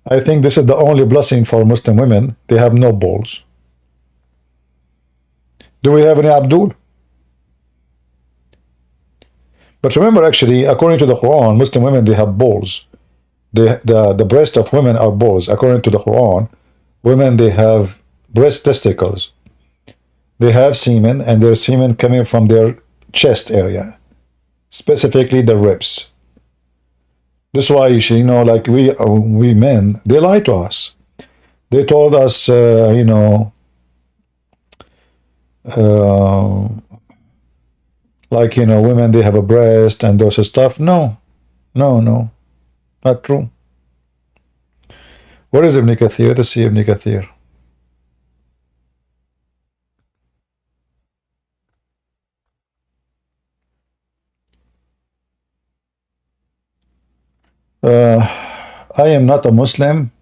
I think this is the only blessing for Muslim women. They have no balls. Do we have any Abdul? But remember, actually, according to the Quran, Muslim women, they have balls. The breast of women are balls. According to the Quran, women, they have breast testicles. They have semen, and their semen coming from their chest area, specifically the ribs. This is why, you know, like we men, they lie to us. They told us, you know, like, you know, women, they have a breast and those stuff. No, no, no, not true. Where is Ibn Kathir? Let's see Ibn Kathir. I am not a Muslim,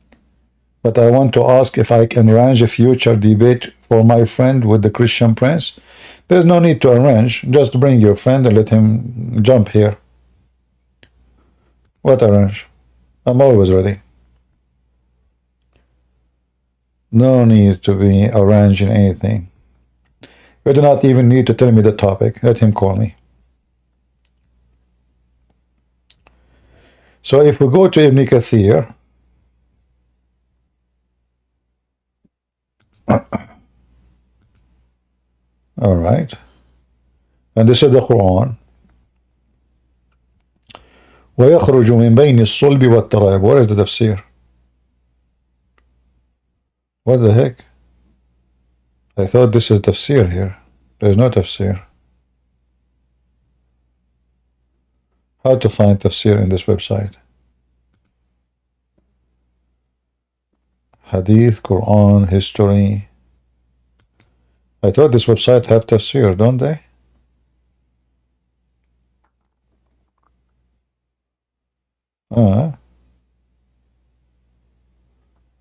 but I want to ask if I can arrange a future debate for my friend with the Christian prince. There's no need to arrange. Just bring your friend and let him jump here. What arrange? I'm always ready. No need to be arranging anything. You do not even need to tell me the topic. Let him call me. So if we go to Ibn Kathir, all right, and this is the Quran. ويخرج من بين الصلب والترائب. Where is the tafsir? What the heck? I thought this is tafsir here. There is no tafsir. How to find tafsir in this website? Hadith, Quran, history. I thought this website have tafsir, don't they?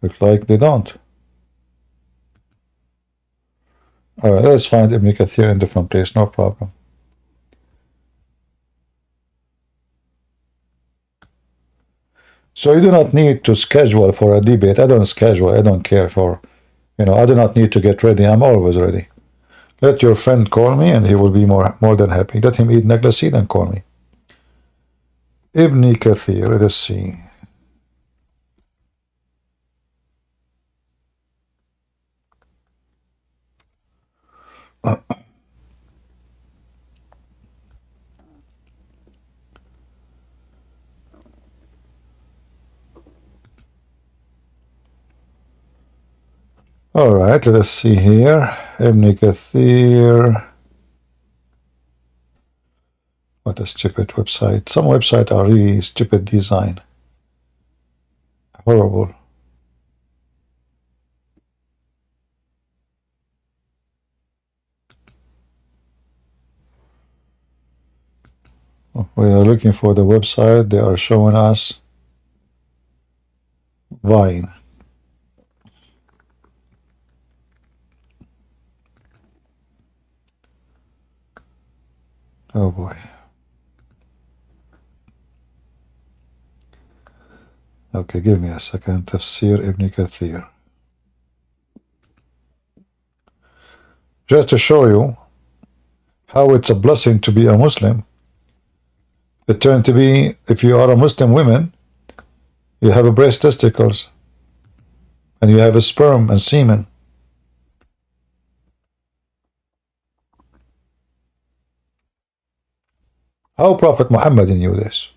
Looks like they don't. Alright, let's find Ibn Kathir in a different place, no problem. So you do not need to schedule for a debate. I don't schedule. I don't care for, you know, I do not need to get ready. I'm always ready. Let your friend call me and he will be more than happy. Let him eat necklace seed and call me. Ibn Kathir, let's see. All right, let us see here. Ibn Kathir. What a stupid website. Some websites are really stupid design. Horrible. We are looking for the website. They are showing us Vine. Oh boy. Okay, give me a second. Tafsir Ibn Kathir. Just to show you how it's a blessing to be a Muslim. It turned to be, if you are a Muslim woman, you have a breast testicles, and you have a sperm and semen. How Prophet Muhammad knew this,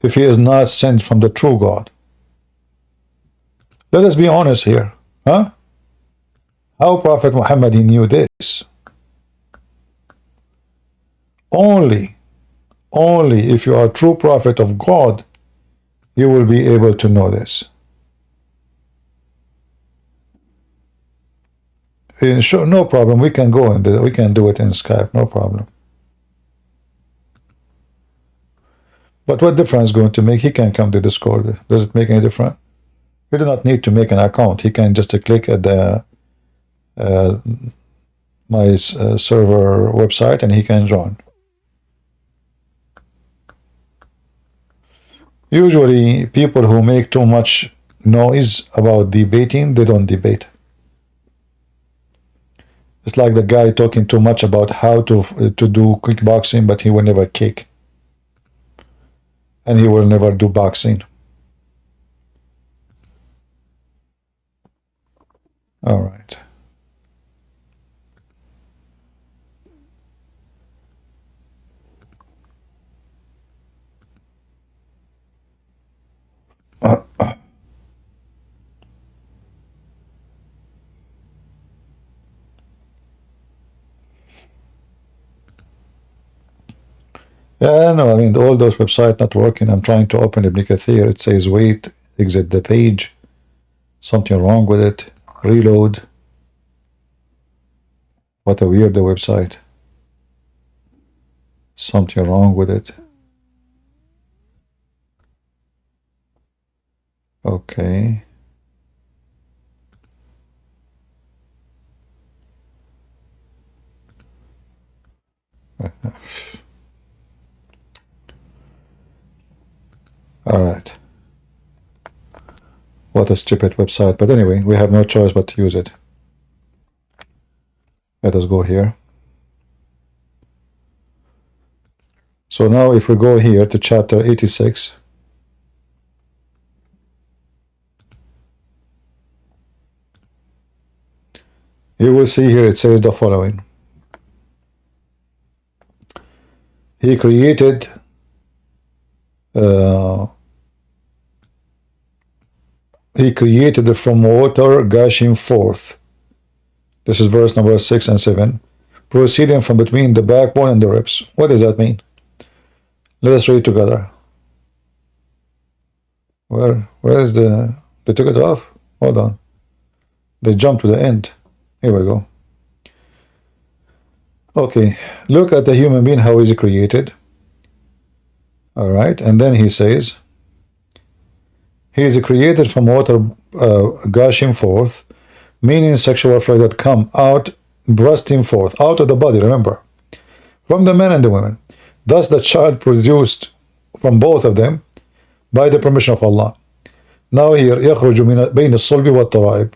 if he is not sent from the true God? Let us be honest here, huh? How Prophet Muhammad knew this? Only if you are a true prophet of God, you will be able to know this. Sure, no problem. We can go and we can do it in Skype, no problem. But what difference going to make? He can come to Discord. Does it make any difference? He do not need to make an account. He can just click at the my server website and he can join. Usually, people who make too much noise about debating, they don't debate. It's like the guy talking too much about how to do kickboxing, but he will never kick. And he will never do boxing. All right. Yeah, no, I mean, all those websites not working. I'm trying to open Ibn Kathir. It says, wait, exit the page. Something wrong with it. Reload. What a weird website. Something wrong with it. Okay. All right. What a stupid website. But anyway, we have no choice but to use it. Let us go here. So now if we go here to chapter 86, you will see here it says the following. He created from water gushing forth. This is verse number 6 and 7. Proceeding from between the backbone and the ribs. What does that mean? Let us read together. Where is the... They took it off? Hold on. They jumped to the end. Here we go. Okay. Look at the human being, how is he created. All right. And then he says, he is created from water gushing forth, meaning sexual fluid that come out, bursting forth, out of the body, remember, from the men and the women. Thus the child produced from both of them by the permission of Allah. Now here, يخرج بين الصلب والترائب,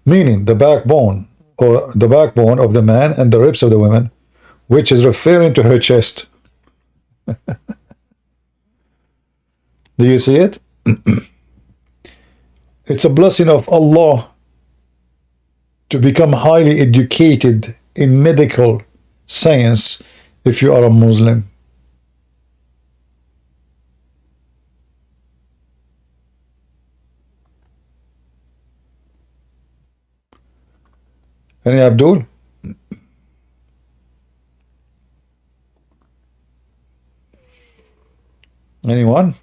meaning the backbone, or the backbone of the man and the ribs of the women, which is referring to her chest. Do you see it? It's a blessing of Allah to become highly educated in medical science if you are a Muslim. Any Abdul? Anyone?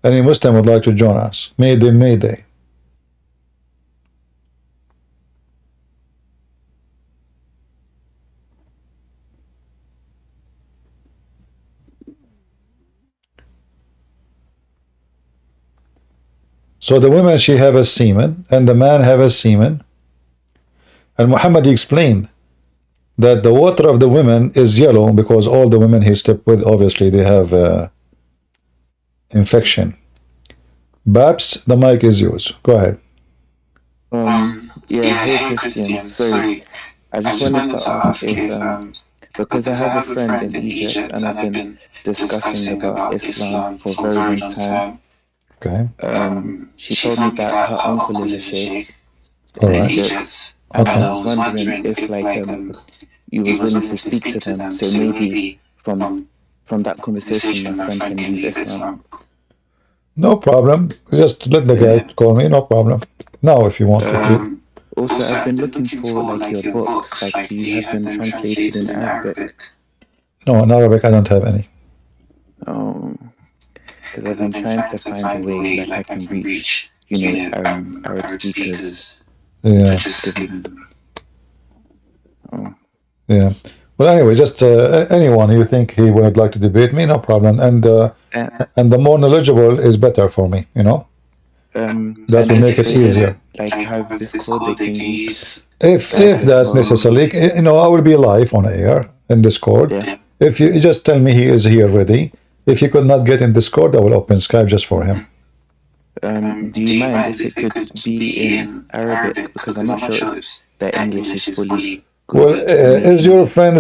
Any Muslim would like to join us? Mayday, Mayday. So the women, she have a semen, and the man have a semen. And Muhammad explained that the water of the women is yellow because all the women he slept with, obviously, they have infection. Babs, the mic is yours. Go ahead. Yeah, hey Christian. Sorry, I just wanted to ask if, because I have a friend in Egypt and I've been discussing about Islam for a very long time. Okay. She told me that her uncle is a sheikh All in right. Egypt. And I was wondering if, like, you was willing to speak to them, so maybe from that conversation, my friend can leave Islam. No problem. Just let the guy call me. No problem. Now, if you want to. Also, I've been looking for, like, your books. Like, do you have them translated in Arabic? No, in Arabic, I don't have any. Because I've been trying to find a way, like, I can reach Arab speakers. Yeah. Just give them. Oh. Yeah. Well, anyway, just anyone you think he would like to debate me, no problem. And the more knowledgeable is better for me, you know. That will make it easier. Like have this code they can use. If that necessarily, you know, I will be live on air in Discord. Yeah. If you just tell me he is here ready. If you could not get in Discord, I will open Skype just for him. Do you mind if it could be in Arabic, because I'm not sure if the English is fully good. Well, is your friend,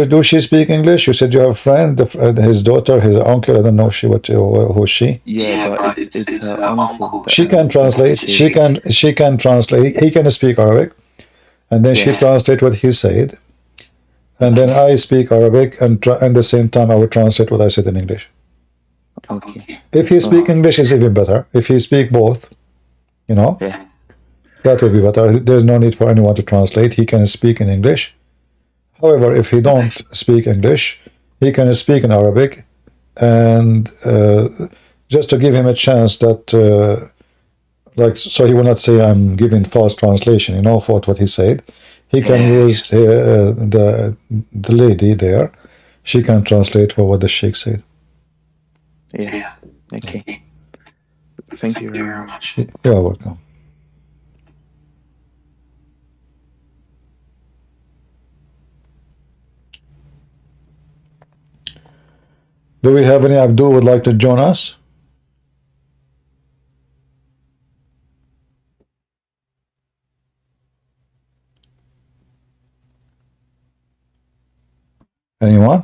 do she speak English? You said you have a friend, his daughter, his uncle, I don't know who is she? Yeah, but it's her uncle. She can translate, she can translate, he can speak Arabic, and then she translate what he said, and then I speak Arabic, and at the same time I will translate what I said in English. Okay. If he speak English, is even better. If he speak both, you know, that will be better. There's no need for anyone to translate. He can speak in English. However, if he don't speak English, he can speak in Arabic, and just to give him a chance that, like, so he will not say I'm giving false translation, you know, for what he said. He can use the lady there. She can translate for what the sheikh said. Yeah. Okay. Thank you very much. You're welcome. Do we have any Abdul would like to join us? Anyone?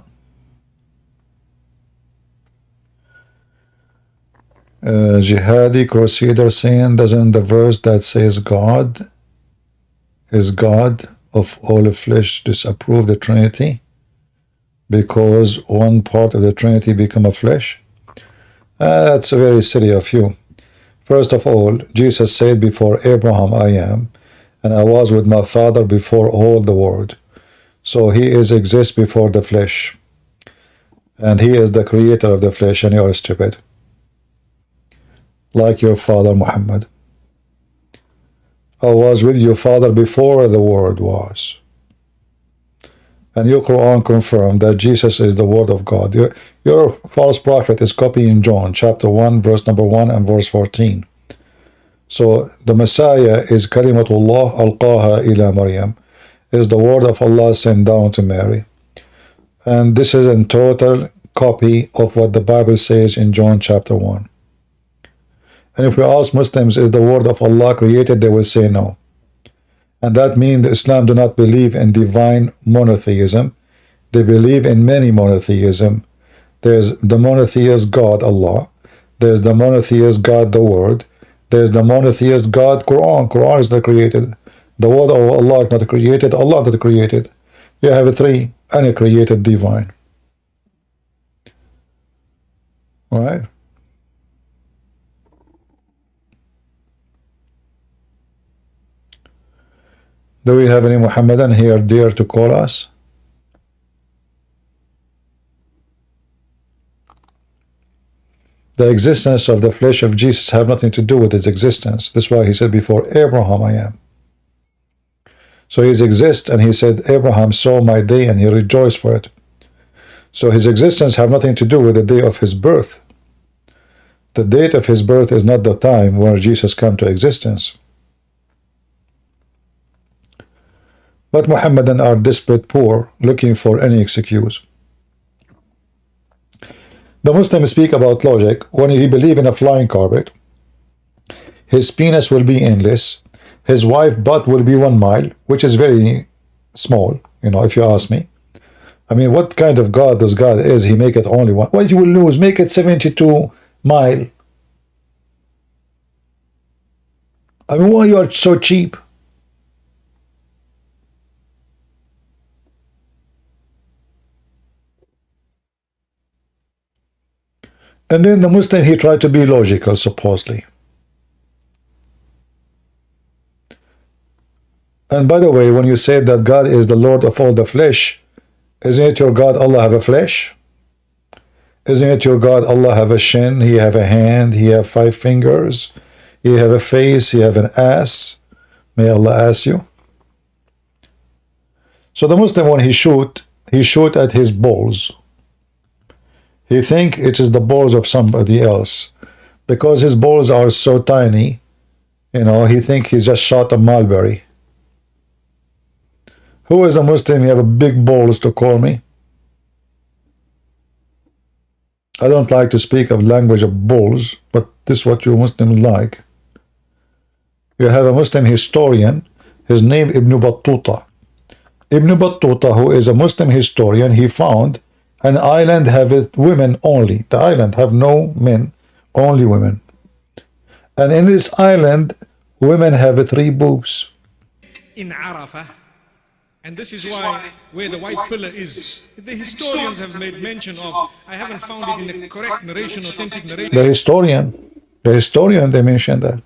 Jihadi Crusader saying, doesn't the verse that says God is God of all flesh disapprove the Trinity because one part of the Trinity become a flesh? That's very silly of you. First of all, Jesus said, before Abraham I am, and I was with my Father before all the world. So he exists before the flesh, and he is the creator of the flesh, and you are stupid, like your father Muhammad. I was with your father before the world was. And your Quran confirmed that Jesus is the word of God. Your false prophet is copying John chapter 1 verse number 1 and verse 14. So the Messiah is Kalimatullah alqaha ila Maryam, is the word of Allah sent down to Mary. And this is in total copy of what the Bible says in John chapter 1. And if we ask Muslims, is the word of Allah created, they will say no. And that means Islam do not believe in divine monotheism. They believe in many monotheism. There's the monotheist God, Allah. There's the monotheist God, the Word. There's the monotheist God, Quran. Quran is not created. The word of Allah is not created. Allah is not created. You have three, uncreated divine. All right? Do we have any Muhammadan here dare to call us? The existence of the flesh of Jesus have nothing to do with his existence. That's why he said, before Abraham I am. So he exists, and he said, Abraham saw my day and he rejoiced for it. So his existence have nothing to do with the day of his birth. The date of his birth is not the time where Jesus came to existence. But Muhammadan are desperate poor, looking for any excuse. The Muslims speak about logic. When he believe in a flying carpet, his penis will be endless, his wife butt will be 1 mile, which is very small, you know, if you ask me. I mean, what kind of God this God is? He make it only one. What you will lose? Make it 72 mile. I mean, why you are so cheap? And then the Muslim, he tried to be logical, supposedly. And by the way, when you say that God is the Lord of all the flesh, isn't it your God Allah have a flesh? Isn't it your God Allah have a shin, he have a hand, he have 5 fingers, You have a face, you have an ass. May Allah ask you. So the Muslim, when he shoot at his balls. He think it is the balls of somebody else. Because his balls are so tiny, you know, he think he just shot a mulberry. Who is a Muslim? You have a big balls to call me? I don't like to speak of language of balls, but this is what you Muslims like. You have a Muslim historian, his name Ibn Battuta. Ibn Battuta, who is a Muslim historian, he found an island have women only. The island have no men, only women. And in this island, women have 3 boobs. In Arafah. And this is why where the white pillar is, the historians have made mention of, I haven't found it in the correct narration, authentic narration. The historian, they mentioned that.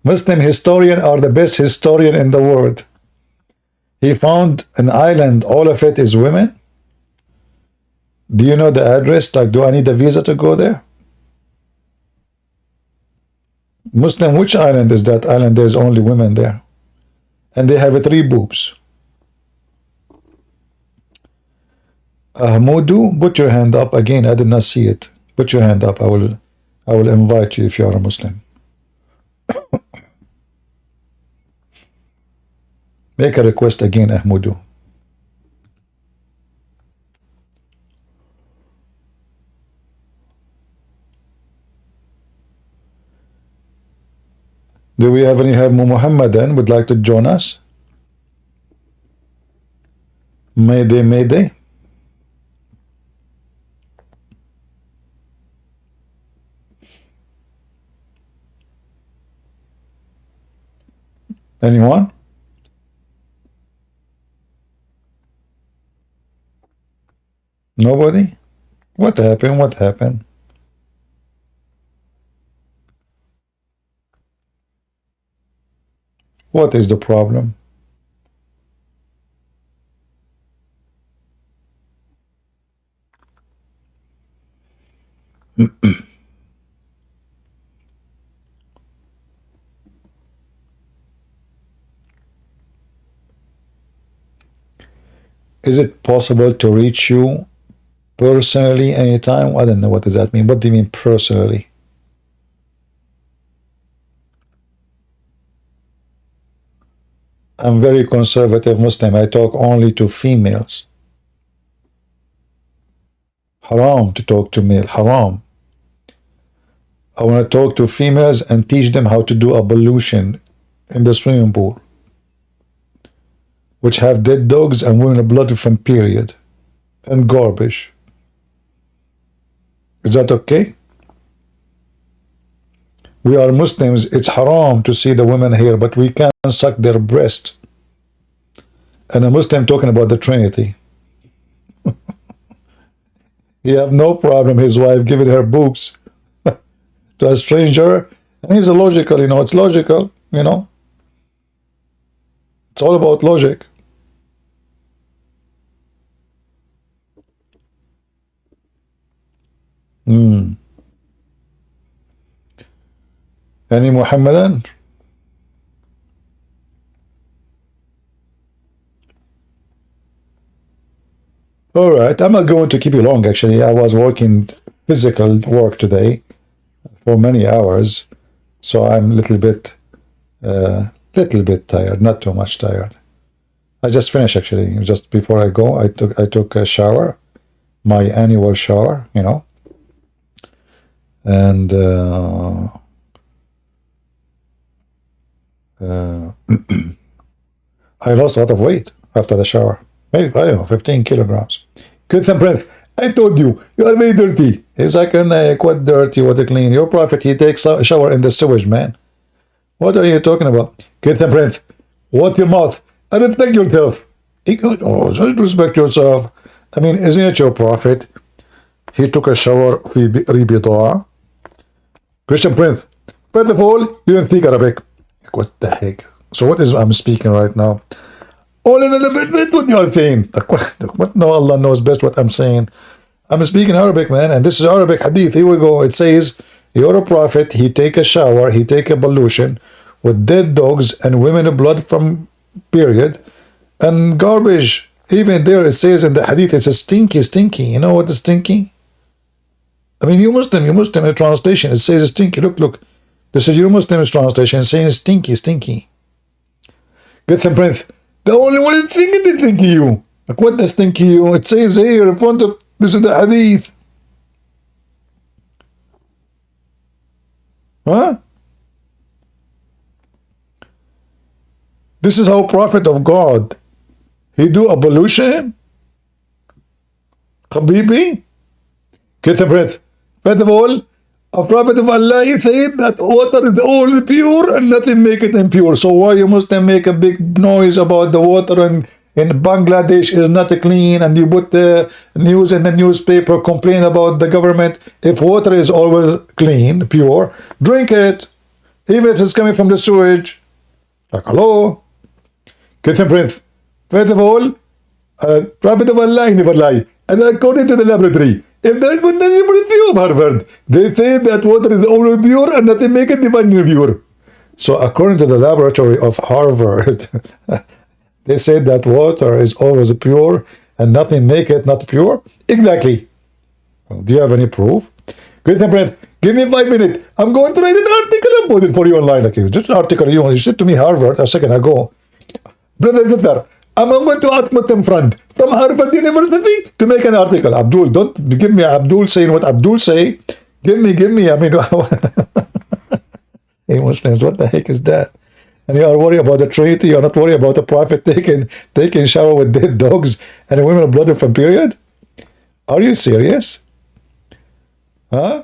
Muslim historian are the best historian in the world. He found an island, all of it is women. Do you know the address? Like, do I need a visa to go there? Muslim, which island is that island? There's only women there. And they have 3 boobs. Ahmudu, put your hand up again. I did not see it. Put your hand up. I will invite you if you are a Muslim. Make a request again, Ahmudu. Do we have any Muhammadan would like to join us? Mayday, mayday. Anyone? Nobody? What happened? What happened? What is the problem? Is it possible to reach you personally anytime? I don't know, what does that mean? What do you mean personally? I'm very conservative Muslim. I talk only to females. Haram to talk to male. Haram. I want to talk to females and teach them how to do ablution in the swimming pool, which have dead dogs and women blood from period and garbage. Is that okay? We are Muslims. It's haram to see the women here, but we can suck their breast. And a Muslim talking about the Trinity. He have no problem his wife giving her boobs to a stranger. And he's illogical, you know. It's logical, you know. It's all about logic. Any Muhammadan? All right, I'm not going to keep you long, actually. I was working physical work today for many hours, so I'm a little bit tired, not too much tired. I just finished, actually. Just before I go, I took a shower, my annual shower, you know, and I lost a lot of weight after the shower. Maybe, I don't know, 15 kilograms. Christian Prince, I told you, you are very dirty. He's like, quite dirty, what a clean. Your prophet, he takes a shower in the sewage, man. What are you talking about? Christian Prince, what your mouth? I respect yourself. Oh, just respect yourself. I mean, isn't it your prophet? He took a shower, Christian Prince, first of all, you don't speak Arabic. What the heck? So what is I'm speaking right now? Oh, what you are saying? What? No, Allah knows best what I'm saying. I'm speaking Arabic, man, and this is Arabic hadith. Here we go. It says, You're a prophet. He take a shower. He take a pollution with dead dogs and women blood from period and garbage. Even there it says in the hadith, it's a stinky, stinky. You know what is stinky? I mean, you Muslim in the translation, it says stinky. Look, look. This is your Muslim's translation saying stinky, stinky. Get some prince. The only one is thinking they stinky you. Like what the stinky you? It says here in front of, this is the hadith. Huh? This is how prophet of God. He do ablution? Habibi? Get a breath. First of all, a prophet of Allah, he said that water is all pure and nothing make it impure. So why you Muslim make a big noise about the water in Bangladesh is not clean, and you put the news in the newspaper, complain about the government? If water is always clean, pure, drink it, even if it's coming from the sewage. Like, hello? Get a breath. First of all, prophet of Allah, he never lie. And according to the laboratory, if that was the laboratory of Harvard, they say that water is always pure and nothing make it divinely pure. So according to the laboratory of Harvard, they say that water is always pure and nothing make it not pure. Exactly. Do you have any proof? Get a breath. Give me 5 minutes. I'm going to write an article about it for you online. Like just an article you said to me Harvard a second ago. Brother, I'm going to ask Muslim friend from Harvard University to make an article. Abdul, don't give me Abdul saying what Abdul say. Give me. I mean, hey Muslims, what the heck is that? And you are worried about the Trinity. You are not worried about the prophet taking shower with dead dogs and women blood from period. Are you serious? Huh?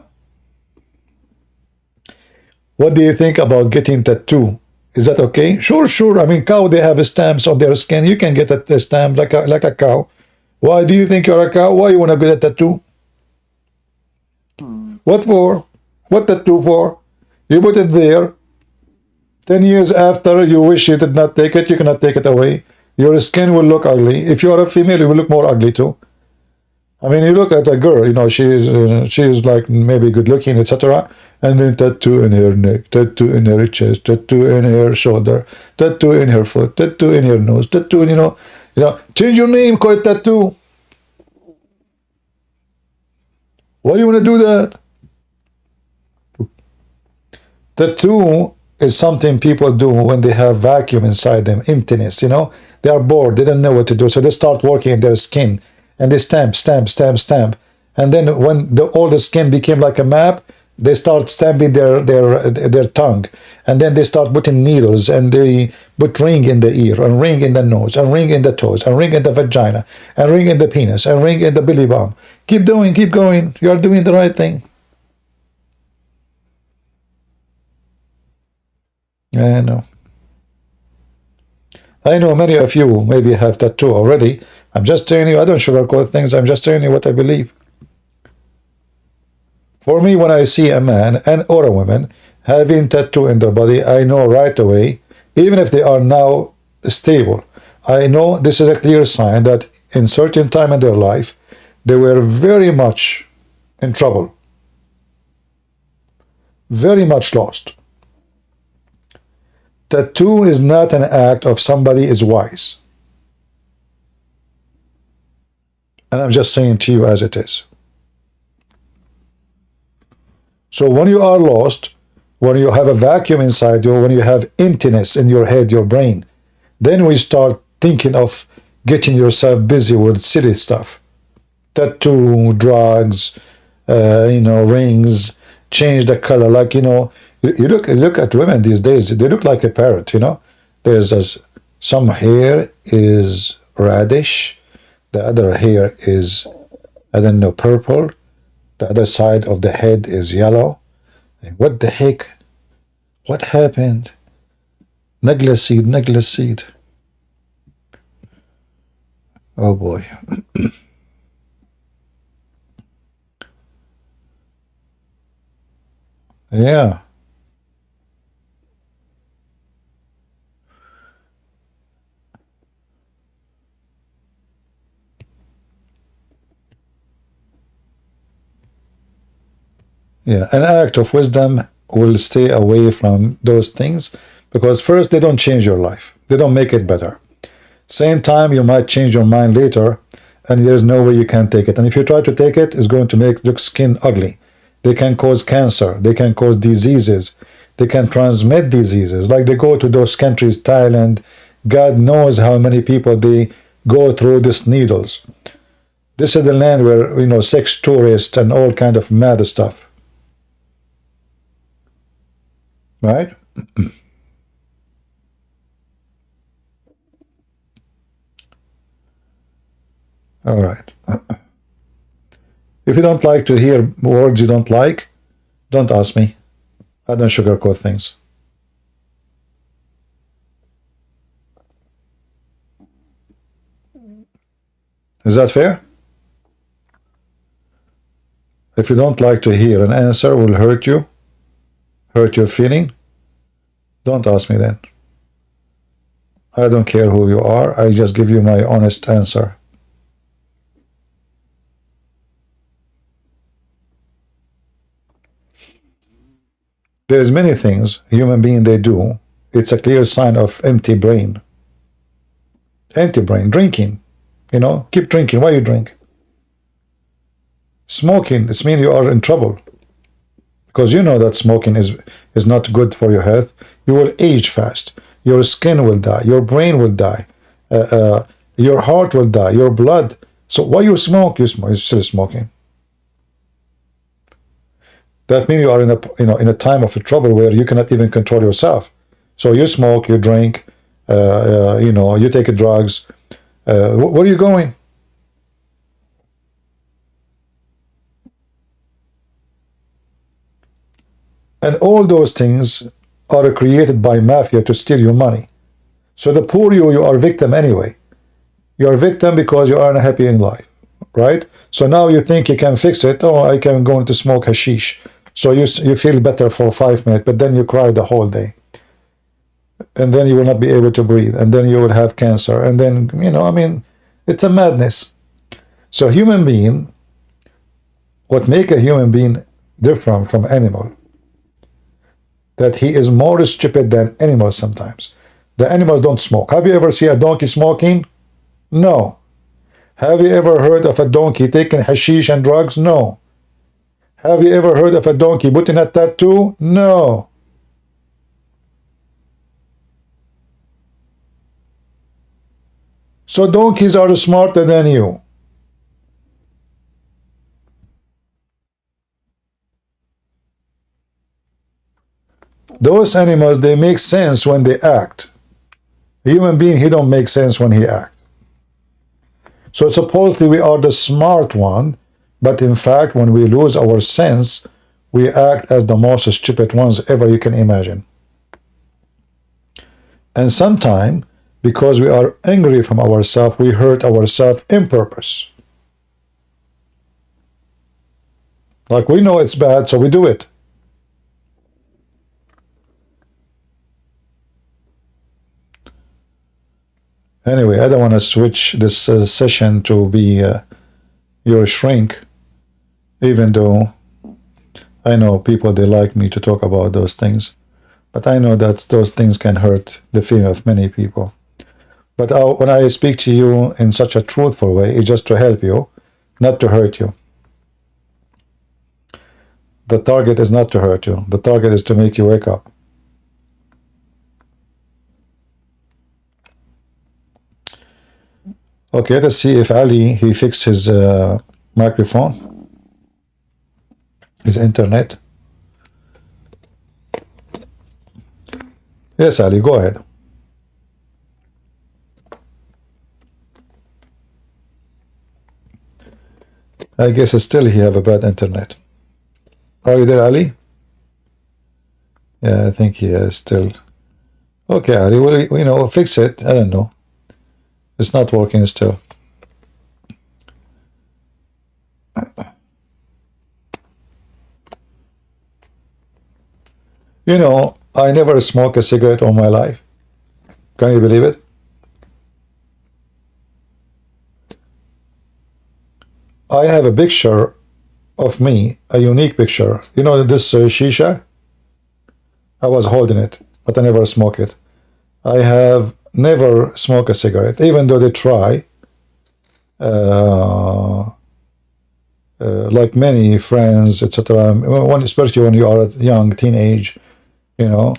What do you think about getting tattoo? Is that okay? Sure. I mean, cow, they have stamps on their skin. You can get a stamp like a cow. Why do you think you're a cow? Why you want to get a tattoo? What for? What tattoo for? You put it there. 10 years after, you wish you did not take it, you cannot take it away. Your skin will look ugly. If you are a female, you will look more ugly too. I mean, you look at a girl, you know, she is like maybe good looking, etc. And then tattoo in her neck, tattoo in her chest, tattoo in her shoulder, tattoo in her foot, tattoo in her nose, tattoo, you know, change your name, call it tattoo. Why do you want to do that? Tattoo is something people do when they have vacuum inside them, emptiness, you know. They are bored, they don't know what to do, so they start working in their skin. And they stamp. And then when all the skin became like a map, they start stamping their tongue. And then they start putting needles, and they put ring in the ear, and ring in the nose, and ring in the toes, and ring in the vagina, and ring in the penis, and ring in the belly bump. Keep going. You are doing the right thing. I know many of you maybe have tattoo already. I'm just telling you, I don't sugarcoat things. I'm just telling you what I believe. For me, when I see a man or a woman having tattoo in their body, I know right away, even if they are now stable, I know this is a clear sign that in certain time in their life, they were very much in trouble, very much lost. Tattoo is not an act of somebody is wise. And I'm just saying to you as it is. So when you are lost, when you have a vacuum inside you, when you have emptiness in your head, your brain, then we start thinking of getting yourself busy with silly stuff. Tattoo, drugs, rings, change the color. Like, you look at women these days, they look like a parrot, There's some hair is reddish. The other hair is, I don't know, purple. The other side of the head is yellow. What the heck? What happened? Nagla seed. Oh boy. Yeah. Yeah, an act of wisdom will stay away from those things because first, they don't change your life. They don't make it better. Same time, you might change your mind later, and there's no way you can take it. And if you try to take it, it's going to make your skin ugly. They can cause cancer. They can cause diseases. They can transmit diseases. Like they go to those countries, Thailand, God knows how many people they go through these needles. This is the land where, you know, sex tourists and all kind of mad stuff. Right? All right. If you don't like to hear words you don't like, don't ask me. I don't sugarcoat things. Is that fair? If you don't like to hear an answer will hurt you, hurt your feeling, don't ask me then. I don't care who you are. I just give you my honest answer. There's many things human being they do. It's a clear sign of empty brain. Empty brain. Drinking. You know, keep drinking. Why you drink? Smoking. It means you are in trouble. Because you know that smoking is not good for your health. You will age fast. Your skin will die. Your brain will die. Your heart will die. Your blood. So why you smoke? You smoke. You're still smoking. That means you are in a time of trouble where you cannot even control yourself. So you smoke, you drink, you take drugs. Where are you going? And all those things are created by mafia to steal your money. So the poor you are a victim anyway. You are a victim because you aren't happy in life, right? So now you think you can fix it. Oh, I can go into smoke hashish. So you feel better for 5 minutes, but then you cry the whole day. And then you will not be able to breathe. And then you will have cancer. And then, it's a madness. So human being, what make a human being different from animal, that he is more stupid than animals sometimes. The animals don't smoke. Have you ever seen a donkey smoking? No. Have you ever heard of a donkey taking hashish and drugs? No. Have you ever heard of a donkey putting a tattoo? No. So donkeys are smarter than you. Those animals, they make sense when they act. A human being, he don't make sense when he acts. So supposedly we are the smart one, but in fact, when we lose our sense, we act as the most stupid ones ever you can imagine. And sometimes, because we are angry from ourselves, we hurt ourselves in purpose. Like we know it's bad, so we do it. Anyway, I don't want to switch this session to be your shrink, even though I know people, they like me to talk about those things. But I know that those things can hurt the feeling of many people. But when I speak to you in such a truthful way, it's just to help you, not to hurt you. The target is not to hurt you. The target is to make you wake up. Okay, let's see if Ali, he fixed his microphone, his internet. Yes, Ali, go ahead. I guess still he have a bad internet. Are you there, Ali? Yeah, I think he is still. Okay, Ali, well, fix it. I don't know. It's not working still. I never smoked a cigarette all my life. Can you believe it? I have a picture of me, a unique picture. You know this shisha? I was holding it, but I never smoke it. I have never smoked a cigarette, even though they try. Like many friends, etc. Especially when you are at young teenage, you know,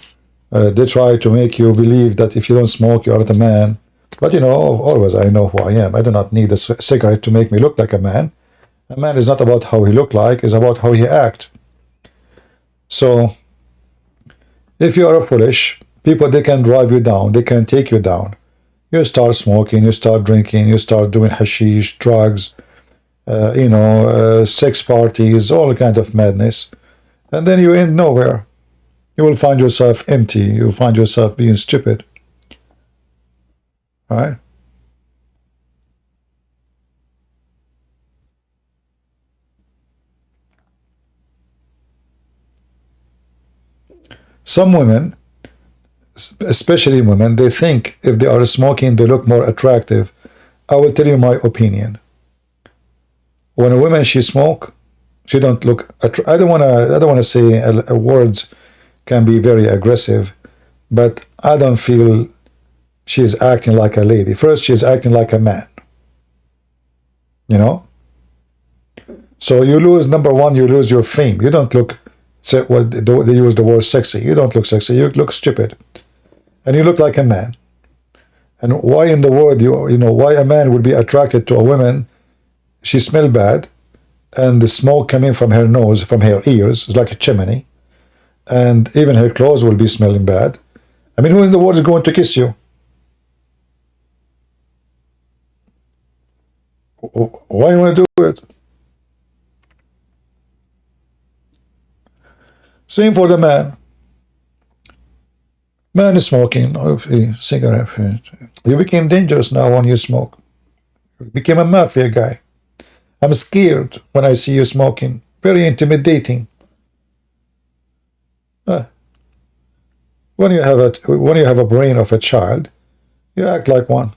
they try to make you believe that if you don't smoke, you are not a man. But you know, always I know who I am. I do not need a cigarette to make me look like a man. A man is not about how he look like; it's about how he act. So, if you are foolish, people they can drive you down. They can take you down. You start smoking, you start drinking, you start doing hashish, drugs, sex parties, all kind of madness, and then you end nowhere. You will find yourself empty. You will find yourself being stupid. Right? Some women, especially women, they think if they are smoking, they look more attractive. I will tell you my opinion. When a woman she smoke, she don't look. I don't wanna say words can be very aggressive, but I don't feel she's acting like a lady. First, she's acting like a man. You know. So you lose, number one, you lose your fame. You don't look. What they use the word sexy. You don't look sexy. You look stupid, and you look like a man. And why in the world why a man would be attracted to a woman? She smell bad, and the smoke coming from her nose, from her ears, is like a chimney, and even her clothes will be smelling bad. I mean, who in the world is going to kiss you? Why you want to do it? Same for the man. Man is smoking, cigarette. You became dangerous now when you smoke. You became a mafia guy. I'm scared when I see you smoking. Very intimidating. When you have a brain of a child, you act like one.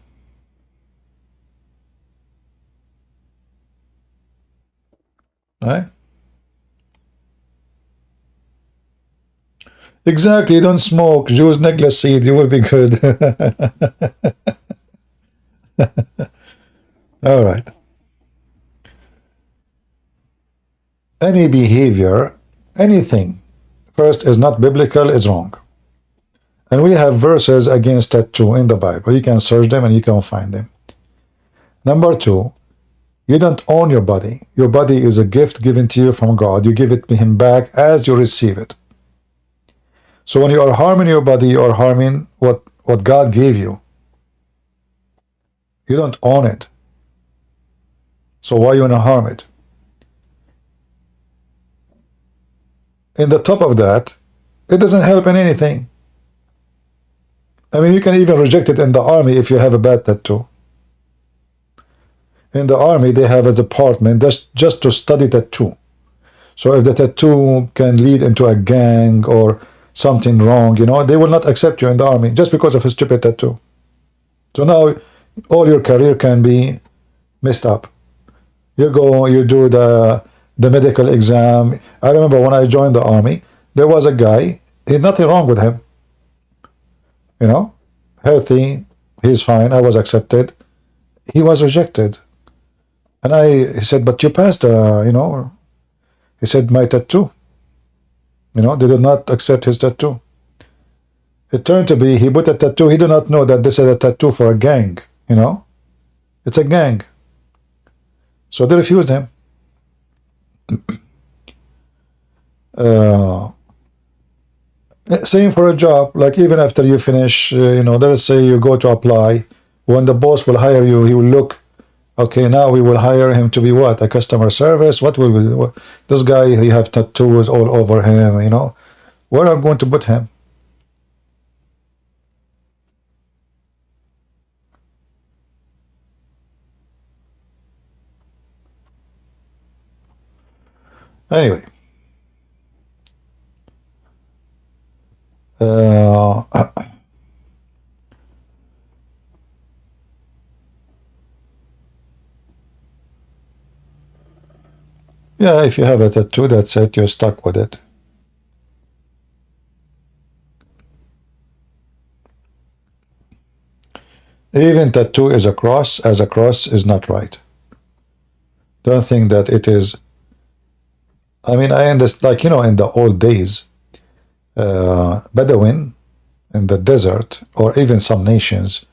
Right? Exactly. Don't smoke. Use necklace seed. You will be good. All right. Any behavior, anything, first is not biblical, is wrong. And we have verses against that too in the Bible. You can search them and you can find them. Number two, you don't own your body. Your body is a gift given to you from God. You give it to Him back as you receive it. So when you are harming your body, you are harming what God gave you. You don't own it. So why you want to harm it? In the top of that, it doesn't help in anything. I mean, you can even reject it in the army if you have a bad tattoo. In the army, they have a department just to study tattoo. So if the tattoo can lead into a gang or something wrong, they will not accept you in the army just because of a stupid tattoo. So now all your career can be messed up. You go, you do the medical exam. I remember when I joined the army, there was a guy, he had nothing wrong with him. Healthy, he's fine, I was accepted. He was rejected. And he said, but you passed, he said, my tattoo. They did not accept his tattoo. It turned to be, he put a tattoo, he did not know that this is a tattoo for a gang, It's a gang. So they refused him. Same for a job, like even after you finish, let's say you go to apply, when the boss will hire you, he will look, okay, now we will hire him to be what? A customer service? What will we, this guy, he have tattoos all over him, where am I going to put him? Anyway. Yeah, if you have a tattoo, that's it. You're stuck with it. Even tattoo is a cross, as a cross is not right. Don't think that it is. I mean, I understand, like, you know, in the old days, Bedouin in the desert, or even some nations,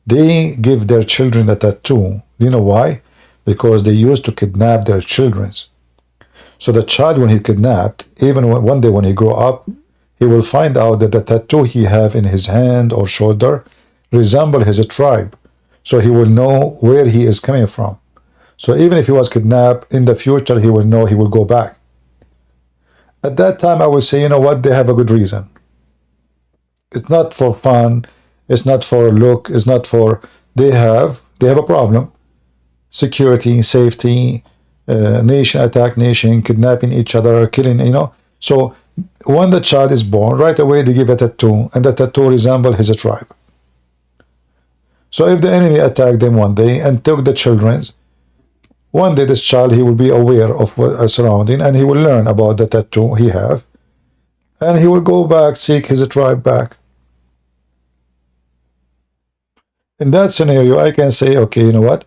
they give their children a tattoo. Do you know why? Because they used to kidnap their children. So the child, when he kidnapped, even one day when he grow up, he will find out that the tattoo he have in his hand or shoulder resemble his tribe. So he will know where he is coming from. So even if he was kidnapped, in the future he will know he will go back. At that time, I would say, you know what, they have a good reason. It's not for fun. It's not for look. It's not for, they have a problem. Security, safety, nation attack nation, kidnapping each other, killing, you know. So when the child is born, right away they give a tattoo, and the tattoo resemble his tribe. So if the enemy attacked them one day and took the children's, one day this child, he will be aware of what is surrounding, and he will learn about the tattoo he have, and he will go back, seek his tribe back. In that scenario, I can say, okay, you know what?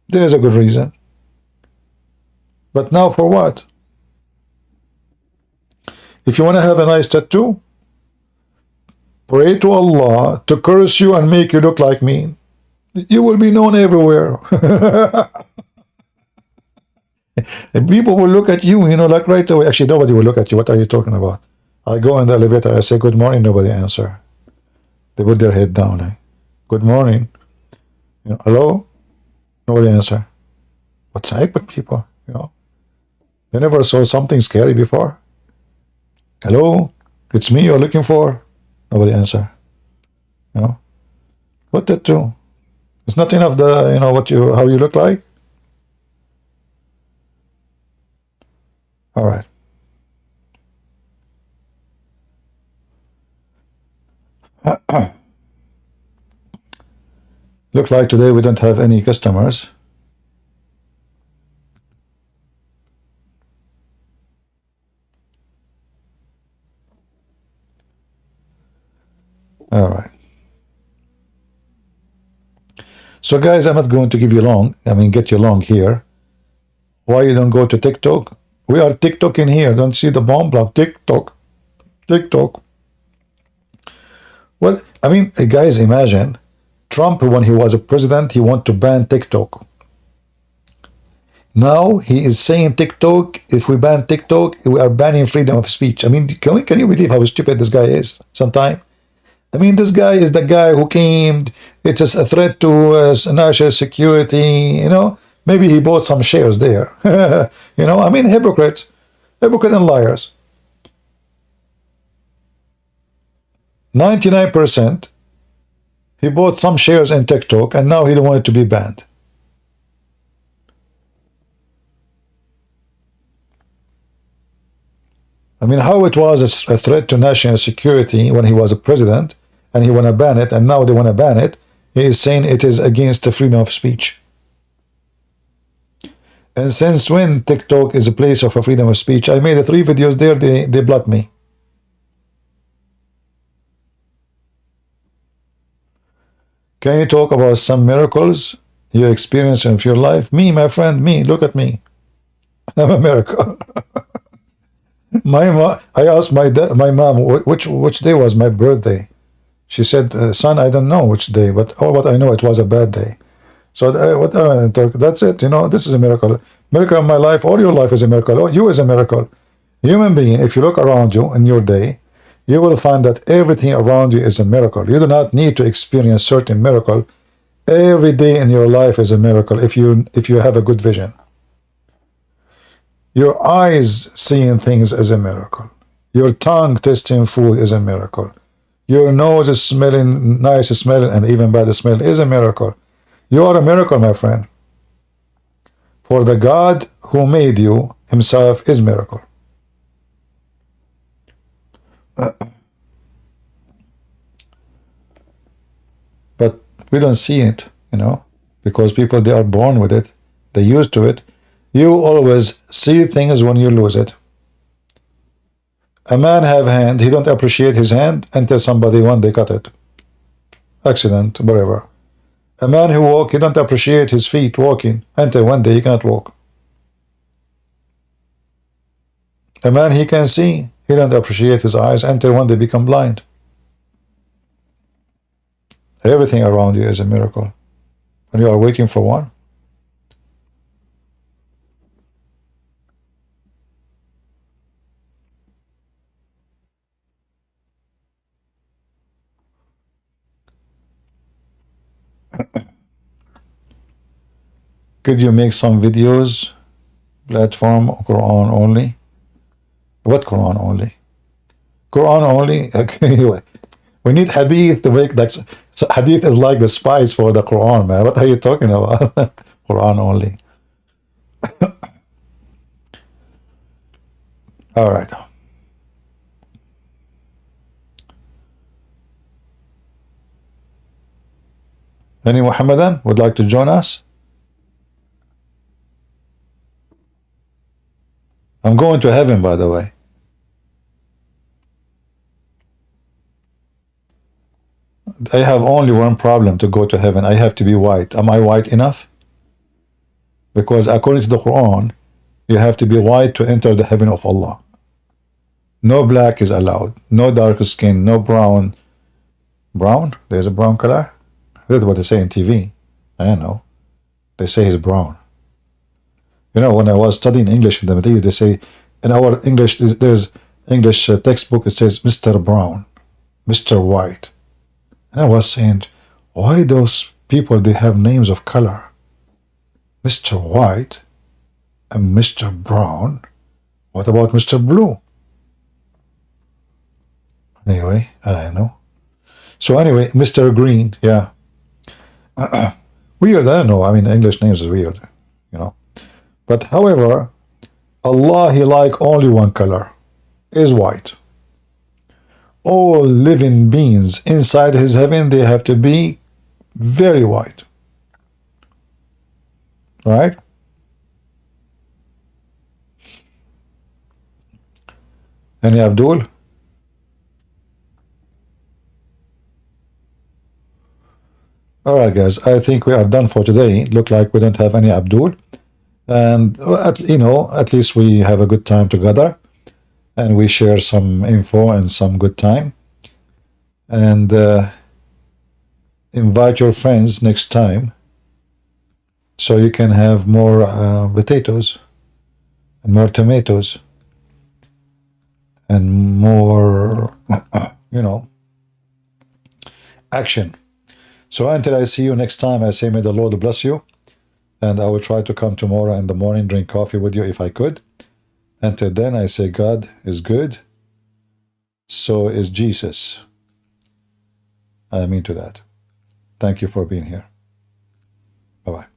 There is a good reason. But now for what? If you want to have a nice tattoo, pray to Allah to curse you and make you look like me. You will be known everywhere. And people will look at you, you know, like right away. Actually, nobody will look at you. What are you talking about? I go in the elevator, I say good morning, nobody answer. They put their head down. Good morning. You know, hello? Nobody answer. What's the heck with people? You know, they never saw something scary before. Hello? It's me you're looking for? Nobody answer. You know, what that do? It's not enough the, you know, how you look like. All right. Look like today we don't have any customers. All right. So guys, I'm not going to give you long. I mean, get you long here. Why you don't go to TikTok? We are TikTok in here. Don't see the bomb block. TikTok. TikTok. Well, I mean, guys, imagine Trump, when he was a president, he wanted to ban TikTok. Now he is saying TikTok, if we ban TikTok, we are banning freedom of speech. I mean, can you believe how stupid this guy is sometimes? I mean, this guy is the guy who came, it's a threat to national security, you know. Maybe he bought some shares there. You know, I mean, hypocrites and liars. 99%, he bought some shares in TikTok, and now he don't want it to be banned. I mean, how it was a threat to national security when he was a president, and he want to ban it, and now they want to ban it. He is saying it is against the freedom of speech. And since when TikTok is a place of a freedom of speech? I made 3 videos there, they blocked me. Can you talk about some miracles you experienced in your life? Me, my friend, me, look at me. I'm a miracle. I asked my mom which day was my birthday. She said, son, I don't know which day, but what I know, it was a bad day. So that's it. You know, this is a miracle. Miracle of my life. All your life is a miracle. Oh, you is a miracle. Human being, if you look around you in your day, you will find that everything around you is a miracle. You do not need to experience certain miracle. Every day in your life is a miracle if you have a good vision. Your eyes seeing things is a miracle. Your tongue tasting food is a miracle. Your nose is smelling nice smelling and even bad smell is a miracle. You are a miracle, my friend. For the God who made you himself is miracle. But we don't see it, you know, because people, they are born with it. They're used to it. You always see things when you lose it. A man have hand, he don't appreciate his hand until somebody when they cut it. Accident, whatever. A man who walk, he don't appreciate his feet walking until one day he cannot walk. A man he can see, he don't appreciate his eyes until one day become blind. Everything around you is a miracle. When you are waiting for one. Could you make some videos, platform, Quran only? What Quran only? Quran only? Okay, we need hadith to make that. So hadith is like the spice for the Quran, man. What are you talking about? Quran only. All right. Any Muhammadan would like to join us? I'm going to heaven, by the way. I have only one problem to go to heaven. I have to be white. Am I white enough? Because according to the Quran, you have to be white to enter the heaven of Allah. No black is allowed. No dark skin. No brown. Brown? There's a brown color? That's what they say on TV. I don't know. They say he's brown. You know, when I was studying English in the Middle East, they say in our English, there's English textbook, it says Mr. Brown, Mr. White. And I was saying, why those people, they have names of color? Mr. White and Mr. Brown. What about Mr. Blue? Anyway, I don't know. So anyway, Mr. Green, yeah. Weird, I don't know. I mean, English names is weird, you know. But however, Allah, he like only one color, is white. All living beings inside his heaven, they have to be very white. Right? Any Abdul? Alright guys, I think we are done for today. Look like we don't have any Abdul. And you know, at least we have a good time together. And we share some info and some good time. And invite your friends next time so you can have more potatoes and more tomatoes and more you know, action. So until I see you next time, I say may the Lord bless you, and I will try to come tomorrow in the morning, drink coffee with you if I could. Until then, I say God is good, so is Jesus. I mean to that. Thank you for being here. Bye-bye.